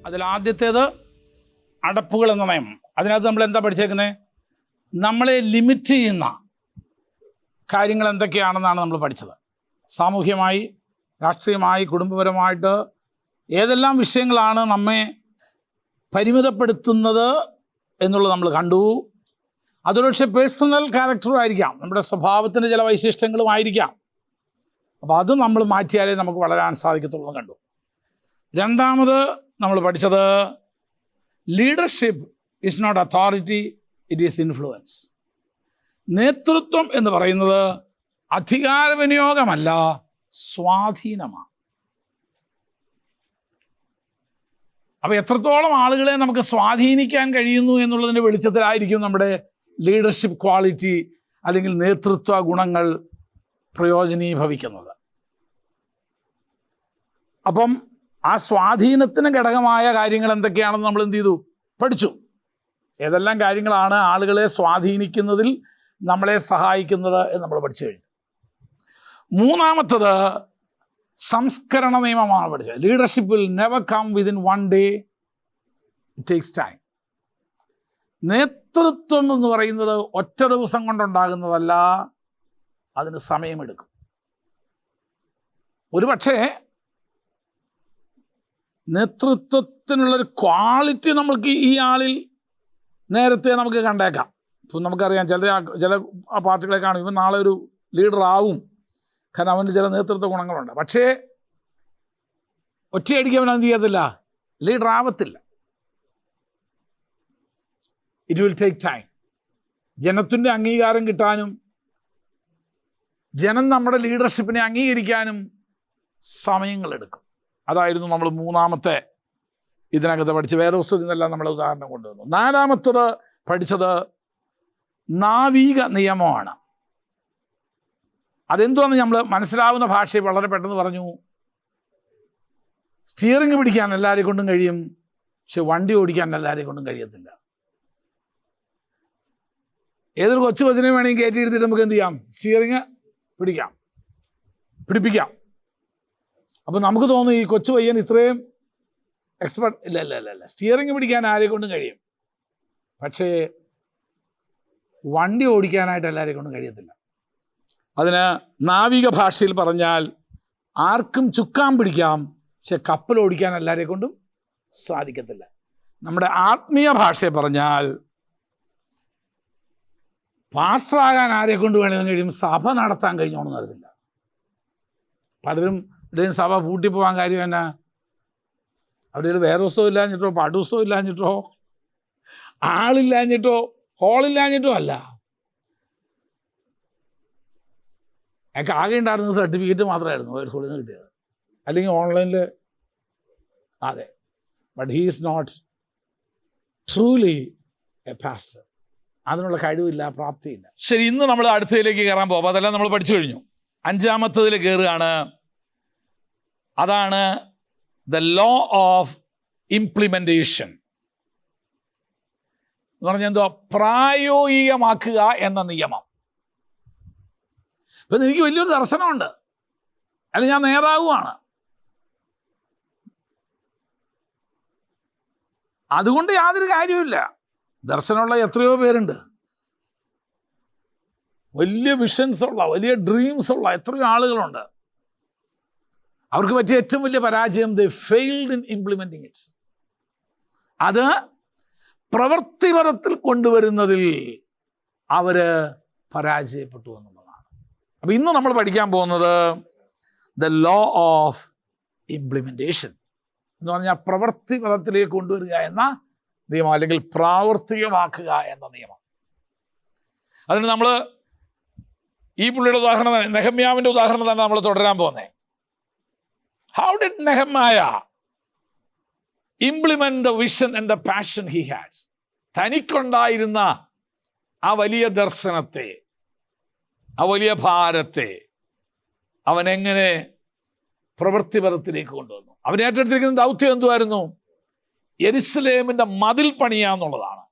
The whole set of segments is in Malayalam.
അതിലാദ്യത്തേത് അടപ്പുകൾ എന്ന നിയമം. അതിനകത്ത് നമ്മൾ എന്താ പഠിച്ചേക്കുന്നത്? നമ്മളെ ലിമിറ്റ് ചെയ്യുന്ന കാര്യങ്ങൾ എന്തൊക്കെയാണെന്നാണ് നമ്മൾ പഠിച്ചത്. സാമൂഹ്യമായി, രാഷ്ട്രീയമായി, കുടുംബപരമായിട്ട് ഏതെല്ലാം വിഷയങ്ങളാണ് നമ്മെ പരിമിതപ്പെടുത്തുന്നത് എന്നുള്ളത് നമ്മൾ കണ്ടു. അതൊരുപക്ഷെ പേഴ്സണൽ ക്യാരക്ടറും ആയിരിക്കാം, നമ്മുടെ സ്വഭാവത്തിൻ്റെ ചില വൈശിഷ്ട്യങ്ങളും ആയിരിക്കാം. അപ്പോൾ അത് നമ്മൾ മാറ്റിയാലേ നമുക്ക് വളരാൻ സാധിക്കത്തുള്ളൂ കണ്ടു. രണ്ടാമത് നമ്മൾ പഠിച്ചത് leadership is not authority, it is influence. നേതൃത്വം എന്ന് പറയുന്നത് അധികാര വിനിയോഗമല്ല, സ്വാധീനമാണ്. അപ്പോൾ എത്രത്തോളം ആളുകളെ നമുക്ക് സ്വാധീനിക്കാൻ കഴിയുന്നു എന്നുള്ളതിൻ്റെ വെളിച്ചത്തിലായിരിക്കും നമ്മുടെ ലീഡർഷിപ്പ് ക്വാളിറ്റി അല്ലെങ്കിൽ നേതൃത്വ ഗുണങ്ങൾ പ്രയോജനീഭവിക്കുന്നത്. അപ്പം ആ സ്വാധീനത്തിന് ഘടകമായ കാര്യങ്ങൾ എന്തൊക്കെയാണെന്ന് നമ്മൾ എന്ത് ചെയ്തു? പഠിച്ചു. ഏതെല്ലാം കാര്യങ്ങളാണ് ആളുകളെ സ്വാധീനിക്കുന്നതിൽ നമ്മളെ സഹായിക്കുന്നത് എന്ന് നമ്മൾ പഠിച്ചു കഴിഞ്ഞു. മൂന്നാമത്തത് സംസ്കരണ നിയമമാണ് പഠിച്ചത്. Leadership will never come within one day, it takes time. നേതൃത്വം എന്ന് പറയുന്നത് ഒറ്റ ദിവസം കൊണ്ടുണ്ടാകുന്നതല്ല, അതിന് സമയമെടുക്കും. ഒരു പക്ഷേ നേതൃത്വത്തിനുള്ളൊരു ക്വാളിറ്റി നമുക്ക് ഈ ആളിൽ നേരത്തെ നമുക്ക് കണ്ടേക്കാം. ഇപ്പം നമുക്കറിയാം, ചില പാർട്ടികളെ കാണും, ഇവൻ നാളെ ഒരു ലീഡറാവും, കാരണം അവന് ചില നേതൃത്വ ഗുണങ്ങളുണ്ട്. പക്ഷേ ഒറ്റയടിക്ക് അവൻ എന്ത് ചെയ്യത്തില്ല, ലീഡറാവത്തില്ല. It will take time. ജനത്തിൻ്റെ അംഗീകാരം കിട്ടാനും ജനം നമ്മുടെ ലീഡർഷിപ്പിനെ അംഗീകരിക്കാനും സമയങ്ങളെടുക്കും. അതായിരുന്നു നമ്മൾ മൂന്നാമത്തെ ഇതിനകത്ത് പഠിച്ച് വേദപുസ്തകത്തിൽ നിന്നെല്ലാം നമ്മൾ ഉദാഹരണം കൊണ്ടുവന്നു. നാലാമത്തത് പഠിച്ചത് നാവിക നിയമമാണ്. അതെന്തുവാന്ന് നമ്മൾ മനസ്സിലാവുന്ന ഭാഷയിൽ വളരെ പെട്ടെന്ന് പറഞ്ഞു. സ്റ്റിയറിംഗ് പിടിക്കാൻ എല്ലാവരെയും കൊണ്ടും കഴിയും, പക്ഷെ വണ്ടി ഓടിക്കാൻ എല്ലാവരെയും കൊണ്ടും കഴിയത്തില്ല. ഏതൊരു കൊച്ചിനെ വേണമെങ്കിൽ കയറ്റി എടുത്തിട്ട് നമുക്ക് എന്ത് ചെയ്യാം? സ്റ്റിയറിങ് പിടിപ്പിക്കാം. അപ്പം നമുക്ക് തോന്നും ഈ കൊച്ചു പയ്യൻ ഇത്രയും എക്സ്പെർട്ട്. ഇല്ല, സ്റ്റിയറിംഗ് പിടിക്കാൻ ആരെ കൊണ്ടും കഴിയും, പക്ഷേ വണ്ടി ഓടിക്കാനായിട്ട് എല്ലാവരെയും കൊണ്ടും കഴിയത്തില്ല. അതിന് നാവിക ഭാഷയിൽ പറഞ്ഞാൽ ആർക്കും ചുക്കാൻ പിടിക്കാം, പക്ഷെ കപ്പൽ ഓടിക്കാൻ എല്ലാവരെയും കൊണ്ടും സാധിക്കത്തില്ല. നമ്മുടെ ആത്മീയ ഭാഷയെ പറഞ്ഞാൽ പാസ്റ്ററാകാൻ ആരെ കൊണ്ട് വേണമെങ്കിലും കഴിയും, സഭ നടത്താൻ കഴിഞ്ഞോണെന്ന് അറിയത്തില്ല. പലരും ഇടയും സഭ പൂട്ടിപ്പോകാൻ കാര്യം എന്നാ? അവരുടെ വേറെ പുസ്തകം ഇല്ലാഞ്ഞിട്ടോ, പാഠപുസ്തകം ഇല്ലാഞ്ഞിട്ടോ, ആളില്ലാഞ്ഞിട്ടോ, ഹോളില്ലാഞ്ഞിട്ടോ അല്ല. എനിക്ക് ആകെ ഉണ്ടായിരുന്ന സർട്ടിഫിക്കറ്റ് മാത്രമായിരുന്നു ഒരു സ്കൂളിൽ നിന്ന് കിട്ടിയത്, അല്ലെങ്കിൽ ഓൺലൈനിൽ. അതെ, but he is not truly a pastor. അതിനുള്ള കഴിവില്ല, പ്രാപ്തിയില്ല. ശരി, ഇന്ന് നമ്മൾ അടുത്തതിലേക്ക് കയറാൻ പോകും. അതെല്ലാം നമ്മൾ പഠിച്ചു കഴിഞ്ഞു. അഞ്ചാമത്തതിൽ കയറുകയാണ്. അതാണ് ദ ലോ ഓഫ് ഇംപ്ലിമെൻറ്റേഷൻ എന്ന് പറഞ്ഞാൽ എന്തോ പ്രായോഗികമാക്കുക എന്ന നിയമം. ഇപ്പം എനിക്ക് വലിയൊരു ദർശനമുണ്ട്, അല്ലെങ്കിൽ ഞാൻ നേതാവുമാണ്, അതുകൊണ്ട് യാതൊരു കാര്യവുമില്ല. ദർശനമുള്ള എത്രയോ പേരുണ്ട്, വലിയ വിഷൻസ് ഉള്ള, വലിയ ഡ്രീംസ് ഉള്ള എത്രയോ ആളുകളുണ്ട്. അവർക്ക് പറ്റിയ ഏറ്റവും വലിയ പരാജയം ദേ ഫെയിൽഡ് ഇൻ ഇംപ്ലിമെൻറ്റിങ് ഇറ്റ്. അത് പ്രവൃത്തിപരത്തിൽ കൊണ്ടുവരുന്നതിൽ അവർ പരാജയപ്പെട്ടു എന്നുള്ളതാണ്. അപ്പോൾ ഇന്ന് നമ്മൾ പഠിക്കാൻ പോകുന്നത് ദ ലോ ഓഫ് ഇംപ്ലിമെൻറ്റേഷൻ എന്ന് പറഞ്ഞാൽ പ്രവൃത്തിപരത്തിലേക്ക് കൊണ്ടുവരിക എന്ന നിയമം, അല്ലെങ്കിൽ പ്രാവർത്തികമാക്കുക എന്ന നിയമം. അതിന് നമ്മൾ ഈ പുള്ളിയുടെ ഉദാഹരണം തന്നെ, നെഹമ്യാവിൻ്റെ ഉദാഹരണം തന്നെ നമ്മൾ തുടരാൻ പോകുന്നത്. How did Nehemiah implement the vision and the passion he had? തനിക്കുണ്ടായിരുന്ന ആ വലിയ ദർശനത്തെ, ആ വലിയ ഭാരത്തെ അവൻ എങ്ങനെ പ്രവൃത്തിപരത്തിലേക്ക് കൊണ്ടുവന്നു? അവൻ ഏറ്റെടുത്തിരിക്കുന്ന ദൗത്യം എന്തുമായിരുന്നു? യെരുശലേമിൻ്റെ മതിൽ പണിയുക എന്നുള്ളതാണ്.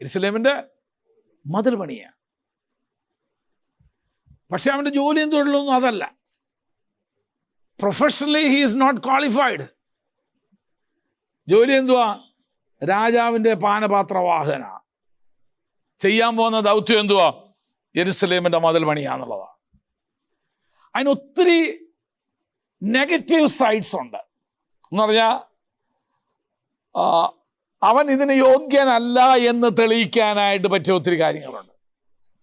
യെരുശലേമിൻ്റെ മതിൽ പണിയുക. പക്ഷെ അവൻ്റെ ജോലിയും തൊഴിലൊന്നും അതല്ല. Professionally he is not qualified. ജോലി എന്തുവാ? രാജാവിൻ്റെ പാനപാത്രവാഹന. ചെയ്യാൻ പോകുന്ന ദൗത്യം എന്തുവാ? യെരുശലേമിൻ്റെ മതിൽ പണിയാന്നുള്ളതാണ്. അതിന് ഒത്തിരി നെഗറ്റീവ് സൈഡ്സ് ഉണ്ട്. എന്ന് പറഞ്ഞാൽ അവൻ ഇതിന് യോഗ്യനല്ല എന്ന് തെളിയിക്കാനായിട്ട് പറ്റിയ ഒത്തിരി കാര്യങ്ങളുണ്ട്.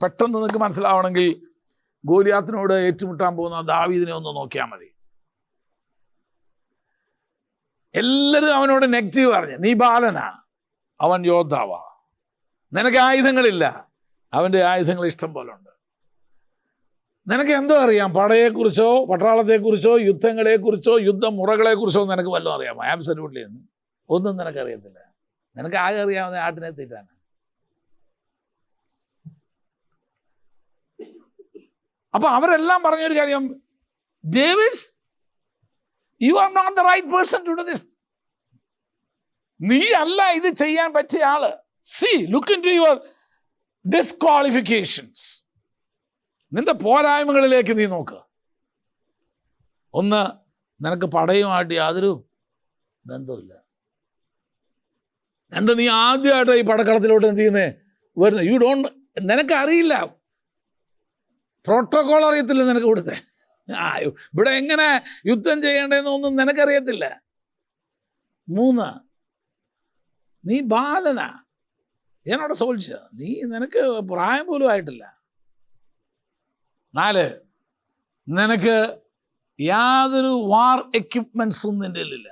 പെട്ടെന്ന് നിങ്ങൾക്ക് മനസ്സിലാവണമെങ്കിൽ ഗോലിയാത്തിനോട് ഏറ്റുമുട്ടാൻ പോകുന്ന ദാവീദിനെ ഒന്ന് നോക്കിയാൽ മതി. എല്ലാവരും അവനോട് നെഗറ്റീവ് പറഞ്ഞു. നീ ബാലനാ, അവൻ യോദ്ധാവാ, നിനക്ക് ആയുധങ്ങളില്ല, അവൻ്റെ ആയുധങ്ങൾ ഇഷ്ടം പോലെ ഉണ്ട്. നിനക്ക് എന്തോ അറിയാം? പടയെക്കുറിച്ചോ പട്ടാളത്തെക്കുറിച്ചോ യുദ്ധങ്ങളെക്കുറിച്ചോ യുദ്ധമുറകളെക്കുറിച്ചോ നിനക്ക് വല്ലതും അറിയാമോ? ആബ്സല്യൂട്ട്ലി ഒന്നും നിനക്കറിയത്തില്ല. നിനക്ക് ആകെ അറിയാവുന്ന ആട്ടിനെ തീറ്റാണ്. അപ്പൊ അവരെല്ലാം പറഞ്ഞൊരു കാര്യം, David, you are not the right person to do this. നീ അല്ല ഇത് ചെയ്യാൻ പറ്റിയ ആള്. See, look into your disqualifications. നിന്റെ പോരായ്മകളിലേക്ക് നീ നോക്ക്. ഒന്ന്, നിനക്ക് പടയുമായിട്ട് യാതൊരു ബന്ധവുമില്ല. രണ്ട്, നീ ആദ്യമായിട്ട് ഈ പടക്കളത്തിലോട്ട് എന്ത് ചെയ്യുന്നേ വരുന്നത്. യു ഡോണ്ട്, നിനക്കറിയില്ല, പ്രോട്ടോകോൾ അറിയത്തില്ല നിനക്ക് ഇവിടുത്തെ. ഇവിടെ എങ്ങനെ യുദ്ധം ചെയ്യേണ്ടതെന്നൊന്നും നിനക്കറിയത്തില്ല. മൂന്ന്, നീ ബാലനാ, ഞാനവിടെ സോൾച്ച, നിനക്ക് പ്രായം പോലും ആയിട്ടില്ല. നാല്, നിനക്ക് യാതൊരു വാർ എക്യുപ്മെൻസും നിൻ്റെ ഇല്ല.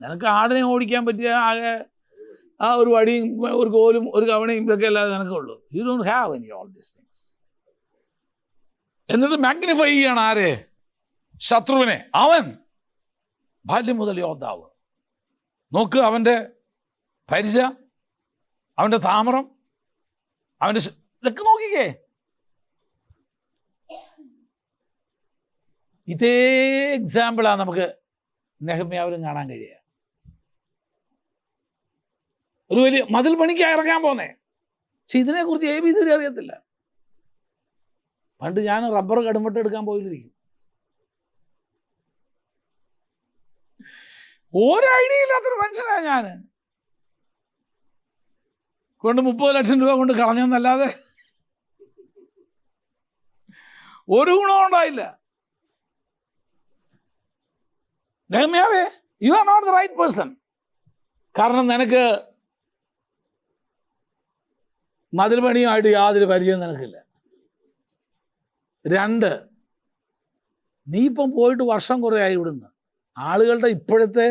നിനക്ക് ആടിനെ ഓടിക്കാൻ പറ്റിയ ആകെ ആ ഒരു വടിയും ഒരു കോലും ഒരു കവണയും ഇതൊക്കെ അല്ലാതെ നിനക്കുള്ളൂ. You don't have any all these things. എന്നിട്ട് മാഗ്നിഫൈ ചെയ്യണം ആരെ? ശത്രുവിനെ. അവൻ ബാല്യം മുതൽ യോദ്ധാവ്. നോക്ക് അവൻ്റെ പരിച, അവൻ്റെ താമരം, അവൻ്റെ ഇതൊക്കെ നോക്കിക്കേ. ഇതേ എക്സാമ്പിളാണ് നമുക്ക് നെഹമ്യാവിലും കാണാൻ കഴിയുക. ഒരു വലിയ മതിൽ പണിക്ക് ഇറങ്ങാൻ പോന്നേ, പക്ഷെ ഇതിനെക്കുറിച്ച് ABCD അറിയത്തില്ല. പണ്ട് ഞാൻ റബ്ബർ കടുമ്പട്ട് എടുക്കാൻ പോയിരിക്കും, ഒരു ഐഡിയ ഇല്ലാത്തൊരു മനുഷ്യനാണ് ഞാൻ. കൊണ്ട് 30 ലക്ഷം രൂപ കൊണ്ട് കളഞ്ഞെന്നല്ലാതെ ഒരു ഗുണവും ഉണ്ടായില്ല. നെഹമ്യാവേ, you are not the right person. കാരണം നിനക്ക് മതിൽ പണിയുമായിട്ട് യാതൊരു പരിചയവും നിനക്കില്ല. രണ്ട്, നീ ഇപ്പം പോയിട്ട് വർഷം കുറേ ആയി ഇവിടുന്ന്. ആളുകളുടെ ഇപ്പോഴത്തെ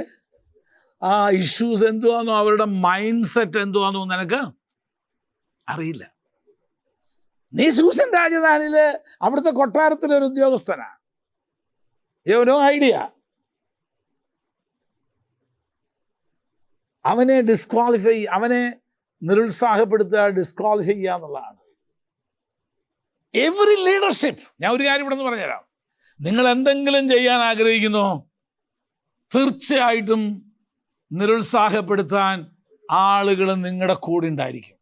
ആ ഇഷ്യൂസ് എന്തുവാന്നോ അവരുടെ മൈൻഡ് സെറ്റ് എന്തുവാന്നോ നിനക്ക് അറിയില്ല. നീ ശൂഷൻ രാജധാനിയില് അവിടുത്തെ കൊട്ടാരത്തിലൊരു ഉദ്യോഗസ്ഥനാ. No idea. അവനെ ഡിസ്ക്വാളിഫൈ, അവനെ നിരുത്സാഹപ്പെടുത്തുക, ഡിസ്ക്വാളിഫൈ ചെയ്യുക എന്നുള്ളതാണ് എവറി ലീഡർഷിപ്പ്. ഞാൻ ഒരു കാര്യം ഇവിടെ നിന്ന് പറഞ്ഞുതരാം. നിങ്ങൾ എന്തെങ്കിലും ചെയ്യാൻ ആഗ്രഹിക്കുന്നോ, തീർച്ചയായിട്ടും നിരുത്സാഹപ്പെടുത്താൻ ആളുകൾ നിങ്ങളുടെ കൂടെ ഉണ്ടായിരിക്കും.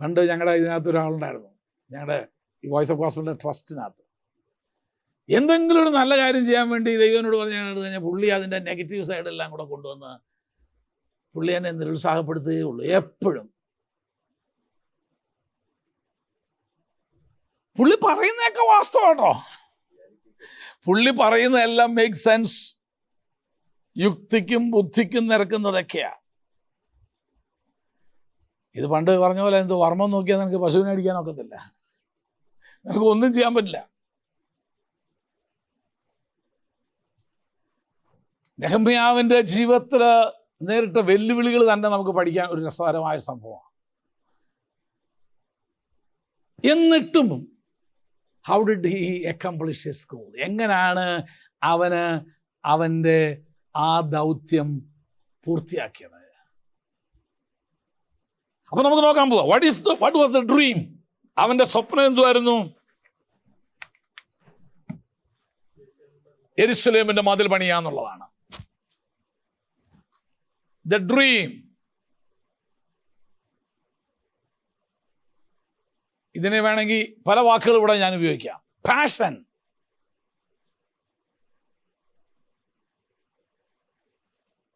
പണ്ട് ഞങ്ങളുടെ ഇതിനകത്ത് ഒരാളുണ്ടായിരുന്നു, ഞങ്ങളുടെ ഈ വോയിസ് ഓഫ് ഗോസ്പലിൻ്റെ ട്രസ്റ്റിനകത്ത്. എന്തെങ്കിലും ഒരു നല്ല കാര്യം ചെയ്യാൻ വേണ്ടി ദൈവനോട് കഴിഞ്ഞാൽ പുള്ളി അതിൻ്റെ നെഗറ്റീവ് സൈഡെല്ലാം കൂടെ കൊണ്ടുവന്ന് പുള്ളി എന്നെ നിരുത്സാഹപ്പെടുത്തുകയുള്ളൂ. എപ്പോഴും പുള്ളി പറയുന്നതൊക്കെ വാസ്തവം കേട്ടോ. പുള്ളി പറയുന്നതെല്ലാം മേക്ക് സെൻസ്, യുക്തിക്കും ബുദ്ധിക്കും നിരക്കുന്നതൊക്കെയാ. ഇത് പണ്ട് പറഞ്ഞ പോലെ എന്തോ വർമ്മം നോക്കിയാൽ നിനക്ക് പശുവിനെ അടിക്കാൻ ഒക്കത്തില്ല, നിനക്ക് ഒന്നും ചെയ്യാൻ പറ്റില്ല. നെഹമ്യാവിൻ്റെ ജീവിതത്തിൽ നേരിട്ട വെല്ലുവിളികൾ തന്നെ നമുക്ക് പഠിക്കാൻ ഒരു രസകരമായ സംഭവമാണ്. എന്നിട്ടും how did he accomplish his goal? എങ്ങനെയാണ് അവന് അവൻ്റെ ആ ദൗത്യം പൂർത്തിയാക്കിയത്? അപ്പൊ നമുക്ക് നോക്കാൻ പോവാം. What was the dream? അവൻ്റെ സ്വപ്നം എന്തുവായിരുന്നു? യെരുശലേമിന്റെ മതിൽ പണിയാന്നുള്ളതാണ്. The dream. ഇതിനെ വേണമെങ്കിൽ പല വാക്കുകൾ ഇവിടെ ഞാൻ ഉപയോഗിക്കാം. Passion,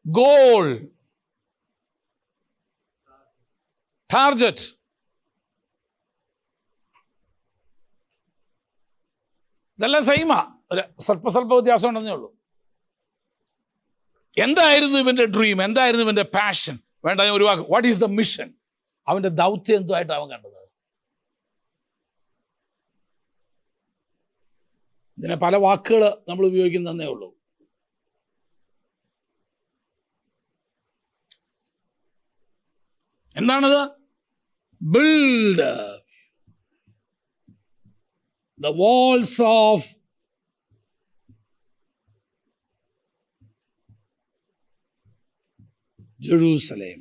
goal, target. ഇതെല്ലാം സെയിമാ, ഒരു സ്വല്പ വ്യത്യാസം ഉണ്ടെന്നേ ഉള്ളൂ. എന്തായിരുന്നു ഇവൻ്റെ ഡ്രീം, എന്തായിരുന്നു ഇവൻ്റെ പാഷൻ? വേണ്ട, ഞാൻ ഒരു വാക്ക്, വാട്ട് ഈസ് ദ മിഷൻ? അവൻ്റെ ദൗത്യം എന്തുമായിട്ട് അവൻ കണ്ടത്? ഇതിനെ പല വാക്കുകൾ നമ്മൾ ഉപയോഗിക്കുന്നതേ ഉള്ളൂ. എന്താണത്? Build the walls of Jerusalem.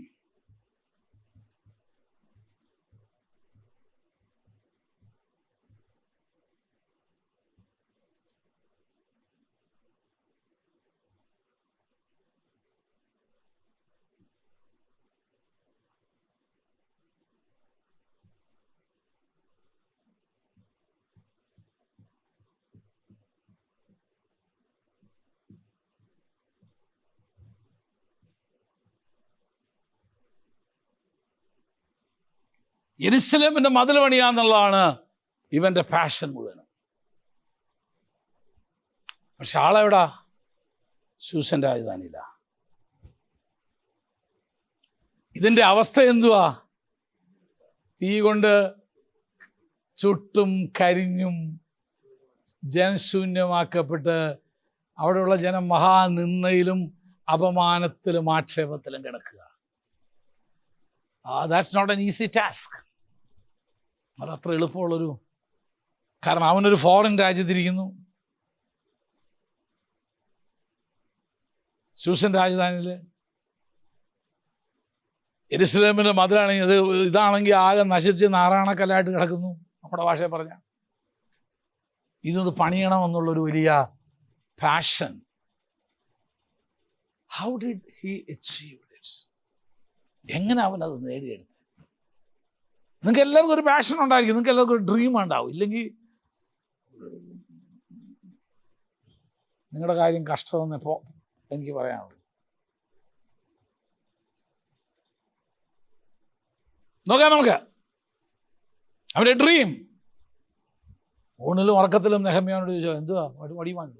യെരുശലേമിന്റെ മതിൽ പണിയാന്നുള്ളതാണ് ഇവന്റെ പാഷൻ മുഴുവൻ. പക്ഷെ ആളെവിടാ? ശൂശൻ രാജധാനിയില്ല. ഇതിന്റെ അവസ്ഥ എന്തുവാ? തീ കൊണ്ട് ചുട്ടും കരിഞ്ഞും ജനശൂന്യമാക്കപ്പെട്ട് അവിടെയുള്ള ജനം മഹാനിന്ദയിലും അപമാനത്തിലും ആക്ഷേപത്തിലും കിടക്കുക. That's not an easy task. അതത്ര എളുപ്പമുള്ളൊരു, കാരണം അവനൊരു ഫോറിൻ രാജ്യത്തിരിക്കുന്നു. ശൂശൻ രാജധാനിയിൽ യെരുശലേമിൻ്റെ മതിലാണെങ്കിൽ ഇതാണെങ്കിൽ ആകെ നശിച്ച് നാറാണക്കല്ലായിട്ട് കിടക്കുന്നു, നമ്മുടെ ഭാഷയെ പറഞ്ഞ. ഇതൊന്ന് പണിയണമെന്നുള്ളൊരു വലിയ passion. How did he achieve it? എങ്ങനെ അവനത് നേടിയെടുത്തു? നിങ്ങൾക്ക് എല്ലാവർക്കും ഒരു പാഷൻ ഉണ്ടായിരിക്കും, നിങ്ങൾക്ക് എല്ലാവർക്കും ഒരു ഡ്രീം ഉണ്ടാവും. ഇല്ലെങ്കിൽ നിങ്ങളുടെ കാര്യം കഷ്ടമെന്ന് ഇപ്പോൾ എനിക്ക് പറയാനുള്ളൂ. നോക്കാം നമുക്ക് അവൻ്റെ ഡ്രീം. ഊണിലും ഉറക്കത്തിലും നെഹമ്യാനോട് ചോദിച്ചോ, എന്തുവാ മടിയുമാണ്ട്?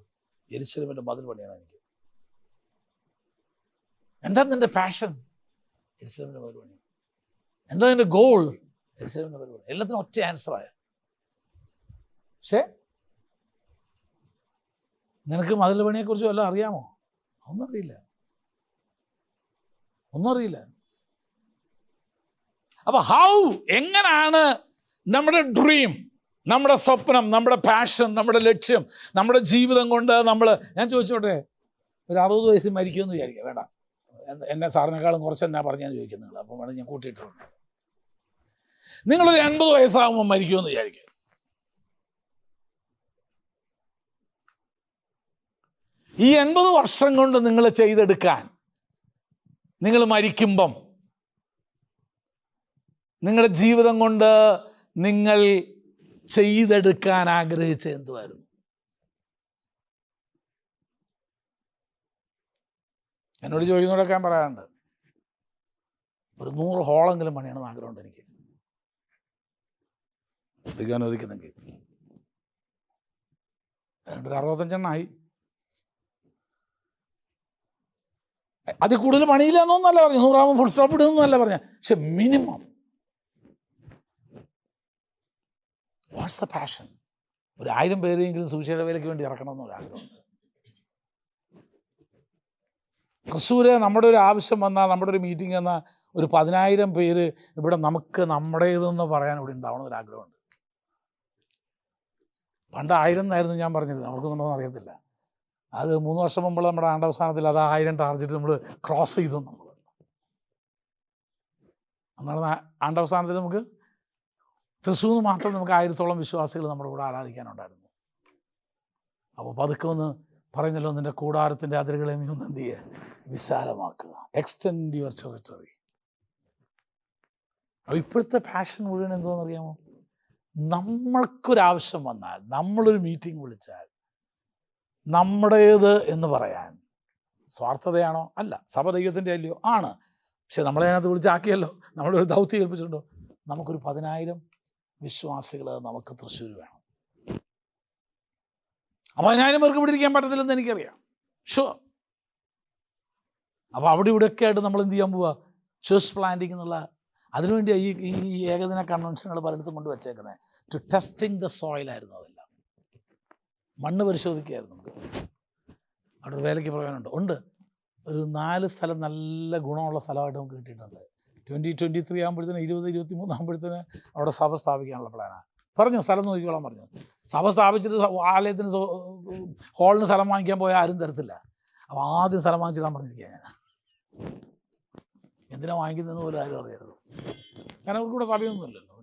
യെരുശലേമിന്റെ മതിൽ പണിയാണ് എനിക്ക്. എന്താ നിന്റെ പാഷൻ? യെരുശലേമിന്റെ മതിൽ പണിയാണ്. എന്താ നിന്റെ ഗോൾ? യെരുശലേമിന്റെ മതിൽ പണി. എല്ലാത്തിനും ഒറ്റ ആൻസറായ. പക്ഷേ നിനക്ക് മതിൽ പണിയെക്കുറിച്ച് വല്ലതും അറിയാമോ? ഒന്നും അറിയില്ല. അപ്പൊ എങ്ങനെയാണ് നമ്മുടെ ഡ്രീം, നമ്മുടെ സ്വപ്നം, നമ്മുടെ പാഷൻ, നമ്മുടെ ലക്ഷ്യം, നമ്മുടെ ജീവിതം കൊണ്ട് ഞാൻ ചോദിച്ചോട്ടെ, ഒരു 60 വയസ്സിൽ മരിക്കുമെന്ന് വിചാരിക്കുക. വേണ്ട, എന്നെ സാറിനേക്കാളും കുറച്ച് എന്നാ പറഞ്ഞാൽ ചോദിക്കുന്നത് നിങ്ങൾ, അപ്പം വേണം ഞാൻ കൂട്ടിയിട്ടുണ്ട്. നിങ്ങളൊരു 80 വയസ്സാകുമ്പോൾ മരിക്കുമെന്ന് വിചാരിക്കുക. ഈ 80 വർഷം കൊണ്ട് നിങ്ങൾ ചെയ്തെടുക്കാൻ, നിങ്ങൾ മരിക്കുമ്പം നിങ്ങളുടെ ജീവിതം കൊണ്ട് നിങ്ങൾ ചെയ്തെടുക്കാൻ ആഗ്രഹിച്ച എന്തുവായിരുന്നു? എന്നോട് ചോദിക്കുന്നതൊക്കെ ഞാൻ പറയാറുണ്ട്, ഒരു 100 ഹോളെങ്കിലും പണിയണമെന്ന് ആഗ്രഹമുണ്ട് എനിക്ക്. അനുവദിക്കുന്നെങ്കിൽ 65 അതിൽ കൂടുതൽ പണിയില്ല എന്നൊന്നല്ല പറഞ്ഞു, 100 ഫുൾ സ്റ്റോപ്പ് ഇടുന്നല്ല പറഞ്ഞ. പക്ഷെ മിനിമം വാട്ട്സ് ദ പാഷൻ? ഒരു 1000 പേരെങ്കിലും സുവിശേഷ വേലയ്ക്ക് വേണ്ടി ഇറക്കണമെന്നൊരു ആഗ്രഹമുണ്ട്. തൃശ്ശൂര് നമ്മുടെ ഒരു ആവശ്യം വന്നാൽ, നമ്മുടെ ഒരു മീറ്റിംഗ് വന്നാൽ ഒരു 10,000 പേര് ഇവിടെ നമുക്ക് നമ്മുടേതെന്ന് പറയാൻ ഇവിടെ ഉണ്ടാവണമെന്നൊരു ആഗ്രഹമുണ്ട്. പണ്ട് 1000 എന്നായിരുന്നു ഞാൻ പറഞ്ഞിരുന്നത്, നമുക്കൊന്നും അറിയത്തില്ല. അത് 3 വർഷം മുമ്പ് നമ്മുടെ ആണ്ടവസാനത്തിൽ അത് 1000 ടാർജറ്റ് നമ്മൾ ക്രോസ് ചെയ്തു. നമ്മൾ ആണ്ടവസാനത്തിൽ നമുക്ക് തൃശ്ശൂർ മാത്രം നമുക്ക് 1000-ഓളം വിശ്വാസികൾ നമ്മുടെ കൂടെ ആരാധിക്കാനുണ്ടായിരുന്നു. അപ്പോൾ പതുക്കെ ഒന്ന് പറഞ്ഞല്ലോ, നിൻ്റെ കൂടാരത്തിൻ്റെ അതിരുകളെ നീ ഒന്ന് എന്ത് ചെയ്യുക? വിശാലമാക്കുക. Extend your territory. അപ്പോൾ ഇപ്പോഴത്തെ പാഷൻ മുഴുവൻ എന്തോന്നറിയാമോ? നമ്മൾക്കൊരാവശ്യം വന്നാൽ, നമ്മളൊരു മീറ്റിംഗ് വിളിച്ചാൽ നമ്മുടേത് എന്ന് പറയാൻ സ്വാർത്ഥതയാണോ? അല്ല. സഭ ദൈവത്തിൻ്റെ അല്ലയോ? ആണ്. പക്ഷെ നമ്മളെ അതിനകത്ത് വിളിച്ചാക്കിയല്ലോ, നമ്മളൊരു ദൗത്യം ഏൽപ്പിച്ചിട്ടുണ്ടോ? നമുക്കൊരു 10,000 വിശ്വാസികൾ നമുക്ക് തൃശ്ശൂർ വേണം. അപ്പോൾ 10,000 പേർക്ക് ഇവിടെ ഇരിക്കാൻ പറ്റത്തില്ലെന്ന് എനിക്കറിയാം. ഷുവർ. അപ്പോൾ അവിടെ ഇവിടെയൊക്കെ ആയിട്ട് നമ്മൾ എന്ത് ചെയ്യാൻ പോവുക? ചേർച്ച് പ്ലാന്റിംഗ് എന്നുള്ള, അതിനുവേണ്ടി ഈ ഏകദിന കൺവെൻഷനുകൾ പലയിടത്തും കൊണ്ട് വച്ചേക്കുന്നത്. ടു ടെസ്റ്റിംഗ് ദ സോയിലായിരുന്നു. അതെല്ലാം മണ്ണ് പരിശോധിക്കുകയായിരുന്നു. നമുക്ക് അവിടെ ഒരു വേലയ്ക്ക് പറയാനുണ്ട്. ഉണ്ട്. ഒരു 4 സ്ഥലം നല്ല ഗുണമുള്ള സ്ഥലമായിട്ട് നമുക്ക് കിട്ടിയിട്ടുണ്ട്. 2023 ആകുമ്പോഴത്തേന് 2023 ആകുമ്പോഴത്തേന് അവിടെ സഭ സ്ഥാപിക്കാനുള്ള പ്ലാനാണ്. പറഞ്ഞു, സ്ഥലം നോക്കിക്കോളാൻ പറഞ്ഞു. സഭ സ്ഥാപിച്ചിട്ട് ആലയത്തിന് ഹാളിന് സ്ഥലം വാങ്ങിക്കാൻ പോയാൽ ആരും തരത്തില്ല. അപ്പോൾ ആദ്യം സ്ഥലം വാങ്ങിച്ചിടാൻ പറഞ്ഞിരിക്കുക ഞാൻ. എന്തിനാ വാങ്ങിക്കുന്നതെന്ന് പോലും ആരും അറിയരുത്. കാരണം അവർക്കൂടെ സഭയൊന്നുമില്ലല്ലോ.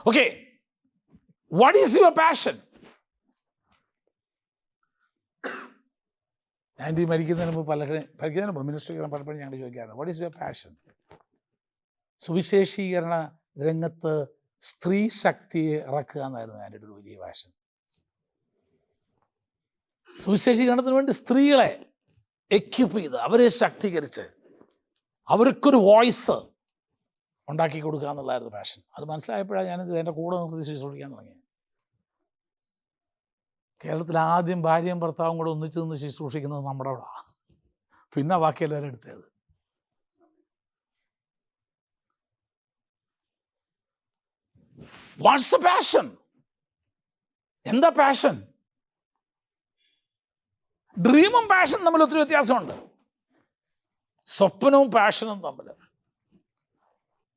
Okay, what is your passion? Aunty മരിക്കുന്നതിന് മുമ്പ് മിനിസ്ട്രി പലപ്പോഴും ഞങ്ങൾ ചോദിക്കാറുണ്ട്, വാട്ട് ഈസ് യുവർ പാഷൻ? സുവിശേഷീകരണ രംഗത്ത് സ്ത്രീ ശക്തിയെ ഇറക്കുക എന്നായിരുന്നു എൻ്റെ ഒരു വലിയ പാഷൻ. സുവിശേഷീകരണത്തിന് വേണ്ടി സ്ത്രീകളെ എക്യുപ്പ് ചെയ്ത് അവരെ ശക്തീകരിച്ച് അവർക്കൊരു വോയിസ് ഉണ്ടാക്കി കൊടുക്കുക എന്നുള്ളതായിരുന്നു പാഷൻ. അത് മനസ്സിലായപ്പോഴാണ് ഞാനിത് എൻ്റെ കൂടെ നിർത്തി ശുശ്രൂഷിക്കാൻ തുടങ്ങിയത്. കേരളത്തിൽ ആദ്യം ഭാര്യയും ഭർത്താവും കൂടെ ഒന്നിച്ച് നിന്ന് ശുശ്രൂഷിക്കുന്നത് നമ്മുടെ അവിടെ, പിന്നെ ബാക്കി എല്ലാവരും എടുത്തത്. What's the passion? എന്താ പാഷൻ? ഡ്രീമും പാഷനും തമ്മിൽ ഒത്തിരി വ്യത്യാസമുണ്ട്. സ്വപ്നവും പാഷനും തമ്മിൽ.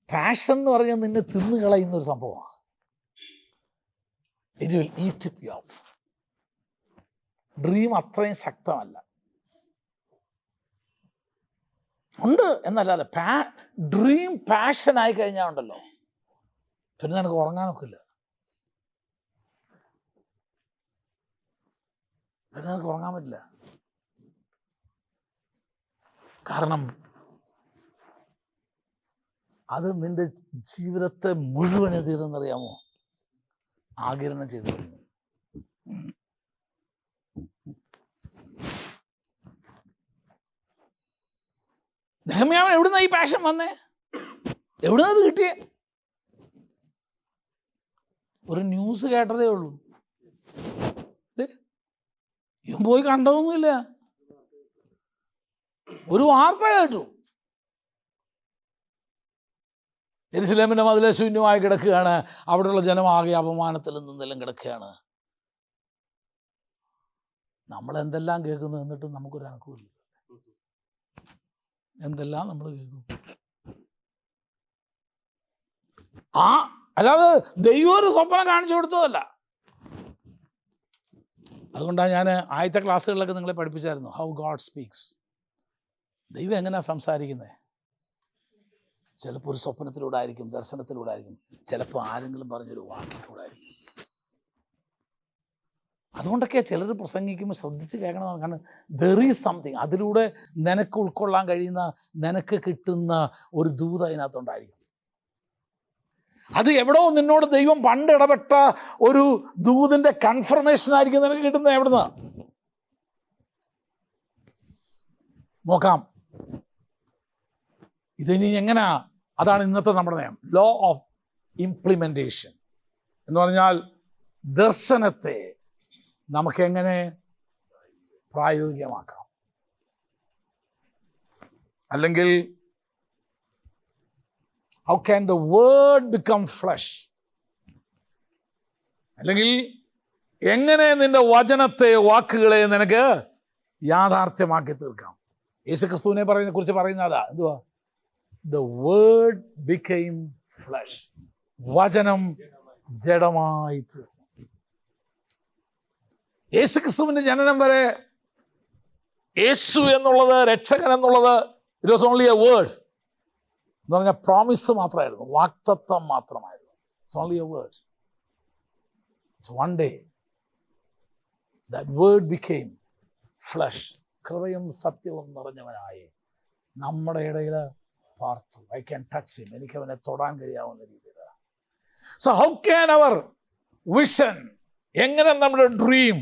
പാഷൻ എന്ന് പറഞ്ഞാൽ നിന്നെ തിന്നു കളയുന്നൊരു സംഭവമാണ്. It will eat U up. Dream അത്രയും ശക്തമല്ല. ഉണ്ട് എന്നല്ലാതെ ഡ്രീം പാഷനായി കഴിഞ്ഞാൽ ഉണ്ടല്ലോ, പിന്നെ നിനക്ക് ഉറങ്ങാനൊക്കില്ല. പിന്നെ നിനക്ക് ഉറങ്ങാൻ പറ്റില്ല. കാരണം അത് നിന്റെ ജീവിതത്തെ മുഴുവൻ എതിരെന്നറിയാമോ ആഗിരണം ചെയ്തു കഴിഞ്ഞു. നെഹമ്യാവൻ എവിടുന്ന ഈ പാഷൻ വന്നേ? എവിടുന്ന അത് കിട്ടിയേ? ഒരു ന്യൂസ് കേട്ടതേ ഉള്ളൂ. ഇവൻ പോയി കണ്ടതൊന്നുമില്ല. ഒരു വാർത്ത കേട്ടു. യെരുശലേമിന്റെ മതിൽ ശൂന്യമായി കിടക്കുകയാണ്, അവിടെയുള്ള ജനം ആകെ അപമാനത്തിൽ നിന്നെല്ലാം കിടക്കുകയാണ്. നമ്മളെന്തെല്ലാം കേൾക്കുന്നു, എന്നിട്ടും നമുക്കൊരു അനക്കമില്ല. എന്തെല്ലാം നമ്മൾ കേൾക്കും. അല്ലാതെ ദൈവം ഒരു സ്വപ്നം കാണിച്ചു കൊടുത്തതല്ല. അതുകൊണ്ടാണ് ഞാൻ ആദ്യത്തെ ക്ലാസ്സുകളിലൊക്കെ നിങ്ങളെ പഠിപ്പിച്ചായിരുന്നു, ഹൗ ഗോഡ് സ്പീക്സ്. ദൈവം എങ്ങനെയാണ് സംസാരിക്കുന്നത്? ചിലപ്പോൾ ഒരു സ്വപ്നത്തിലൂടെ ആയിരിക്കും, ദർശനത്തിലൂടെ ആയിരിക്കും, ചിലപ്പോൾ ആരെങ്കിലും പറഞ്ഞൊരു വാക്കിലൂടെ ആയിരിക്കും. അതുകൊണ്ടൊക്കെ ചിലർ പ്രസംഗിക്കുമ്പോൾ ശ്രദ്ധിച്ച് കേൾക്കണം. കാരണം ദർ ഈസ് സംതിങ്, അതിലൂടെ നിനക്ക് ഉൾക്കൊള്ളാൻ കഴിയുന്ന, നിനക്ക് കിട്ടുന്ന ഒരു ദൂത അതിനകത്തുണ്ടായിരിക്കും. അത് എവിടോ നിന്നോട് ദൈവം പണ്ട് ഇടപെട്ട ഒരു ദൂതിൻ്റെ കൺഫർമേഷൻ ആയിരിക്കും നിനക്ക് കിട്ടുന്നത്. എവിടുന്ന് നോക്കാം. ഇതിനി എങ്ങനെയാ? അതാണ് ഇന്നത്തെ നമ്മുടെ നയം, ലോ ഓഫ് ഇംപ്ലിമെൻറ്റേഷൻ എന്ന് പറഞ്ഞാൽ ദർശനത്തെ നമുക്കെങ്ങനെ പ്രായോഗികമാക്കാം. അല്ലെങ്കിൽ how can the word become flesh? അല്ലെങ്കിൽ എങ്ങനെ നിന്റെ വചനത്തെ, വാക്കുകളെ നിനക്ക് യാഥാർത്ഥ്യമാക്കി തീർക്കാം. യേശുക്രിസ്തുവിനെ കുറിച്ച് പറയുന്നതാ എന്തുവാ? The word became flesh. വചനം ജഡമായി തീർന്നു. യേശുക്രിസ്തുവിന്റെ ജനനം വരെ യേശു എന്നുള്ളത്, രക്ഷകൻ എന്നുള്ളത്, it was only a word എന്ന് പറഞ്ഞാൽ പ്രോമിസ് മാത്രമായിരുന്നു, വാക്തത്വം മാത്രമായിരുന്നു. It's only a word. One day that word became flesh. കൃപയും സത്യവും നിറഞ്ഞവനായി നമ്മുടെ ഇടയിൽ പാർത്തു. I can touch him. എനിക്ക് അവനെ തൊടാൻ കഴിയാവുന്ന രീതിയിൽ. So how can our vision, എങ്ങനെ നമ്മുടെ ഡ്രീം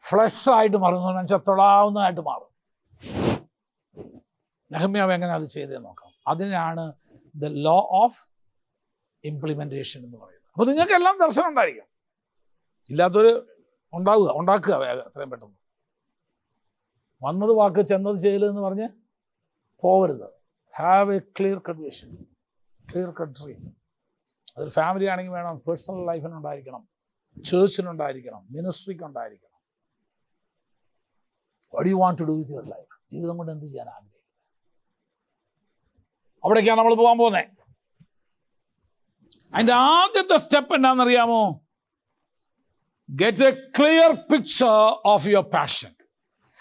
ഫ്ലഷ് ആയിട്ട് മാറുന്നു, വെച്ചാൽ തൊടാവുന്നതായിട്ട് മാറും. നെഹമ്യാവ് എങ്ങനെ അത് ചെയ്തേ നോക്കാം. അതിനാണ് ദ ലോ ഓഫ് ഇംപ്ലിമെന്റേഷൻ എന്ന് പറയുന്നത്. അപ്പോൾ നിങ്ങൾക്ക് എല്ലാം ദർശനം ഉണ്ടായിരിക്കും. ഇല്ലാത്തൊരു ഉണ്ടാക്കുക വേഗം, എത്രയും പെട്ടെന്ന്. വന്നത് വാക്ക് ചെന്നത് ചെയ്യലെന്ന് പറഞ്ഞ് പോവരുത്. Have a clear cut vision, clear cut dream. അതൊരു ഫാമിലി ആണെങ്കിൽ വേണം, പേഴ്സണൽ ലൈഫിനുണ്ടായിരിക്കണം, ചേർച്ചിനുണ്ടായിരിക്കണം, മിനിസ്ട്രിക്കുണ്ടായിരിക്കണം. What do you want to do with your life? ജീവിതം കൊണ്ട് എന്ത് ചെയ്യാൻ ആഗ്രഹിക്കുന്നത്? അവിടേക്കാണ് നമ്മൾ പോകാൻ പോകുന്നത്. അതിൻ്റെ ആദ്യത്തെ സ്റ്റെപ്പ് എന്താണെന്നറിയാമോ? Get A clear picture of your passion.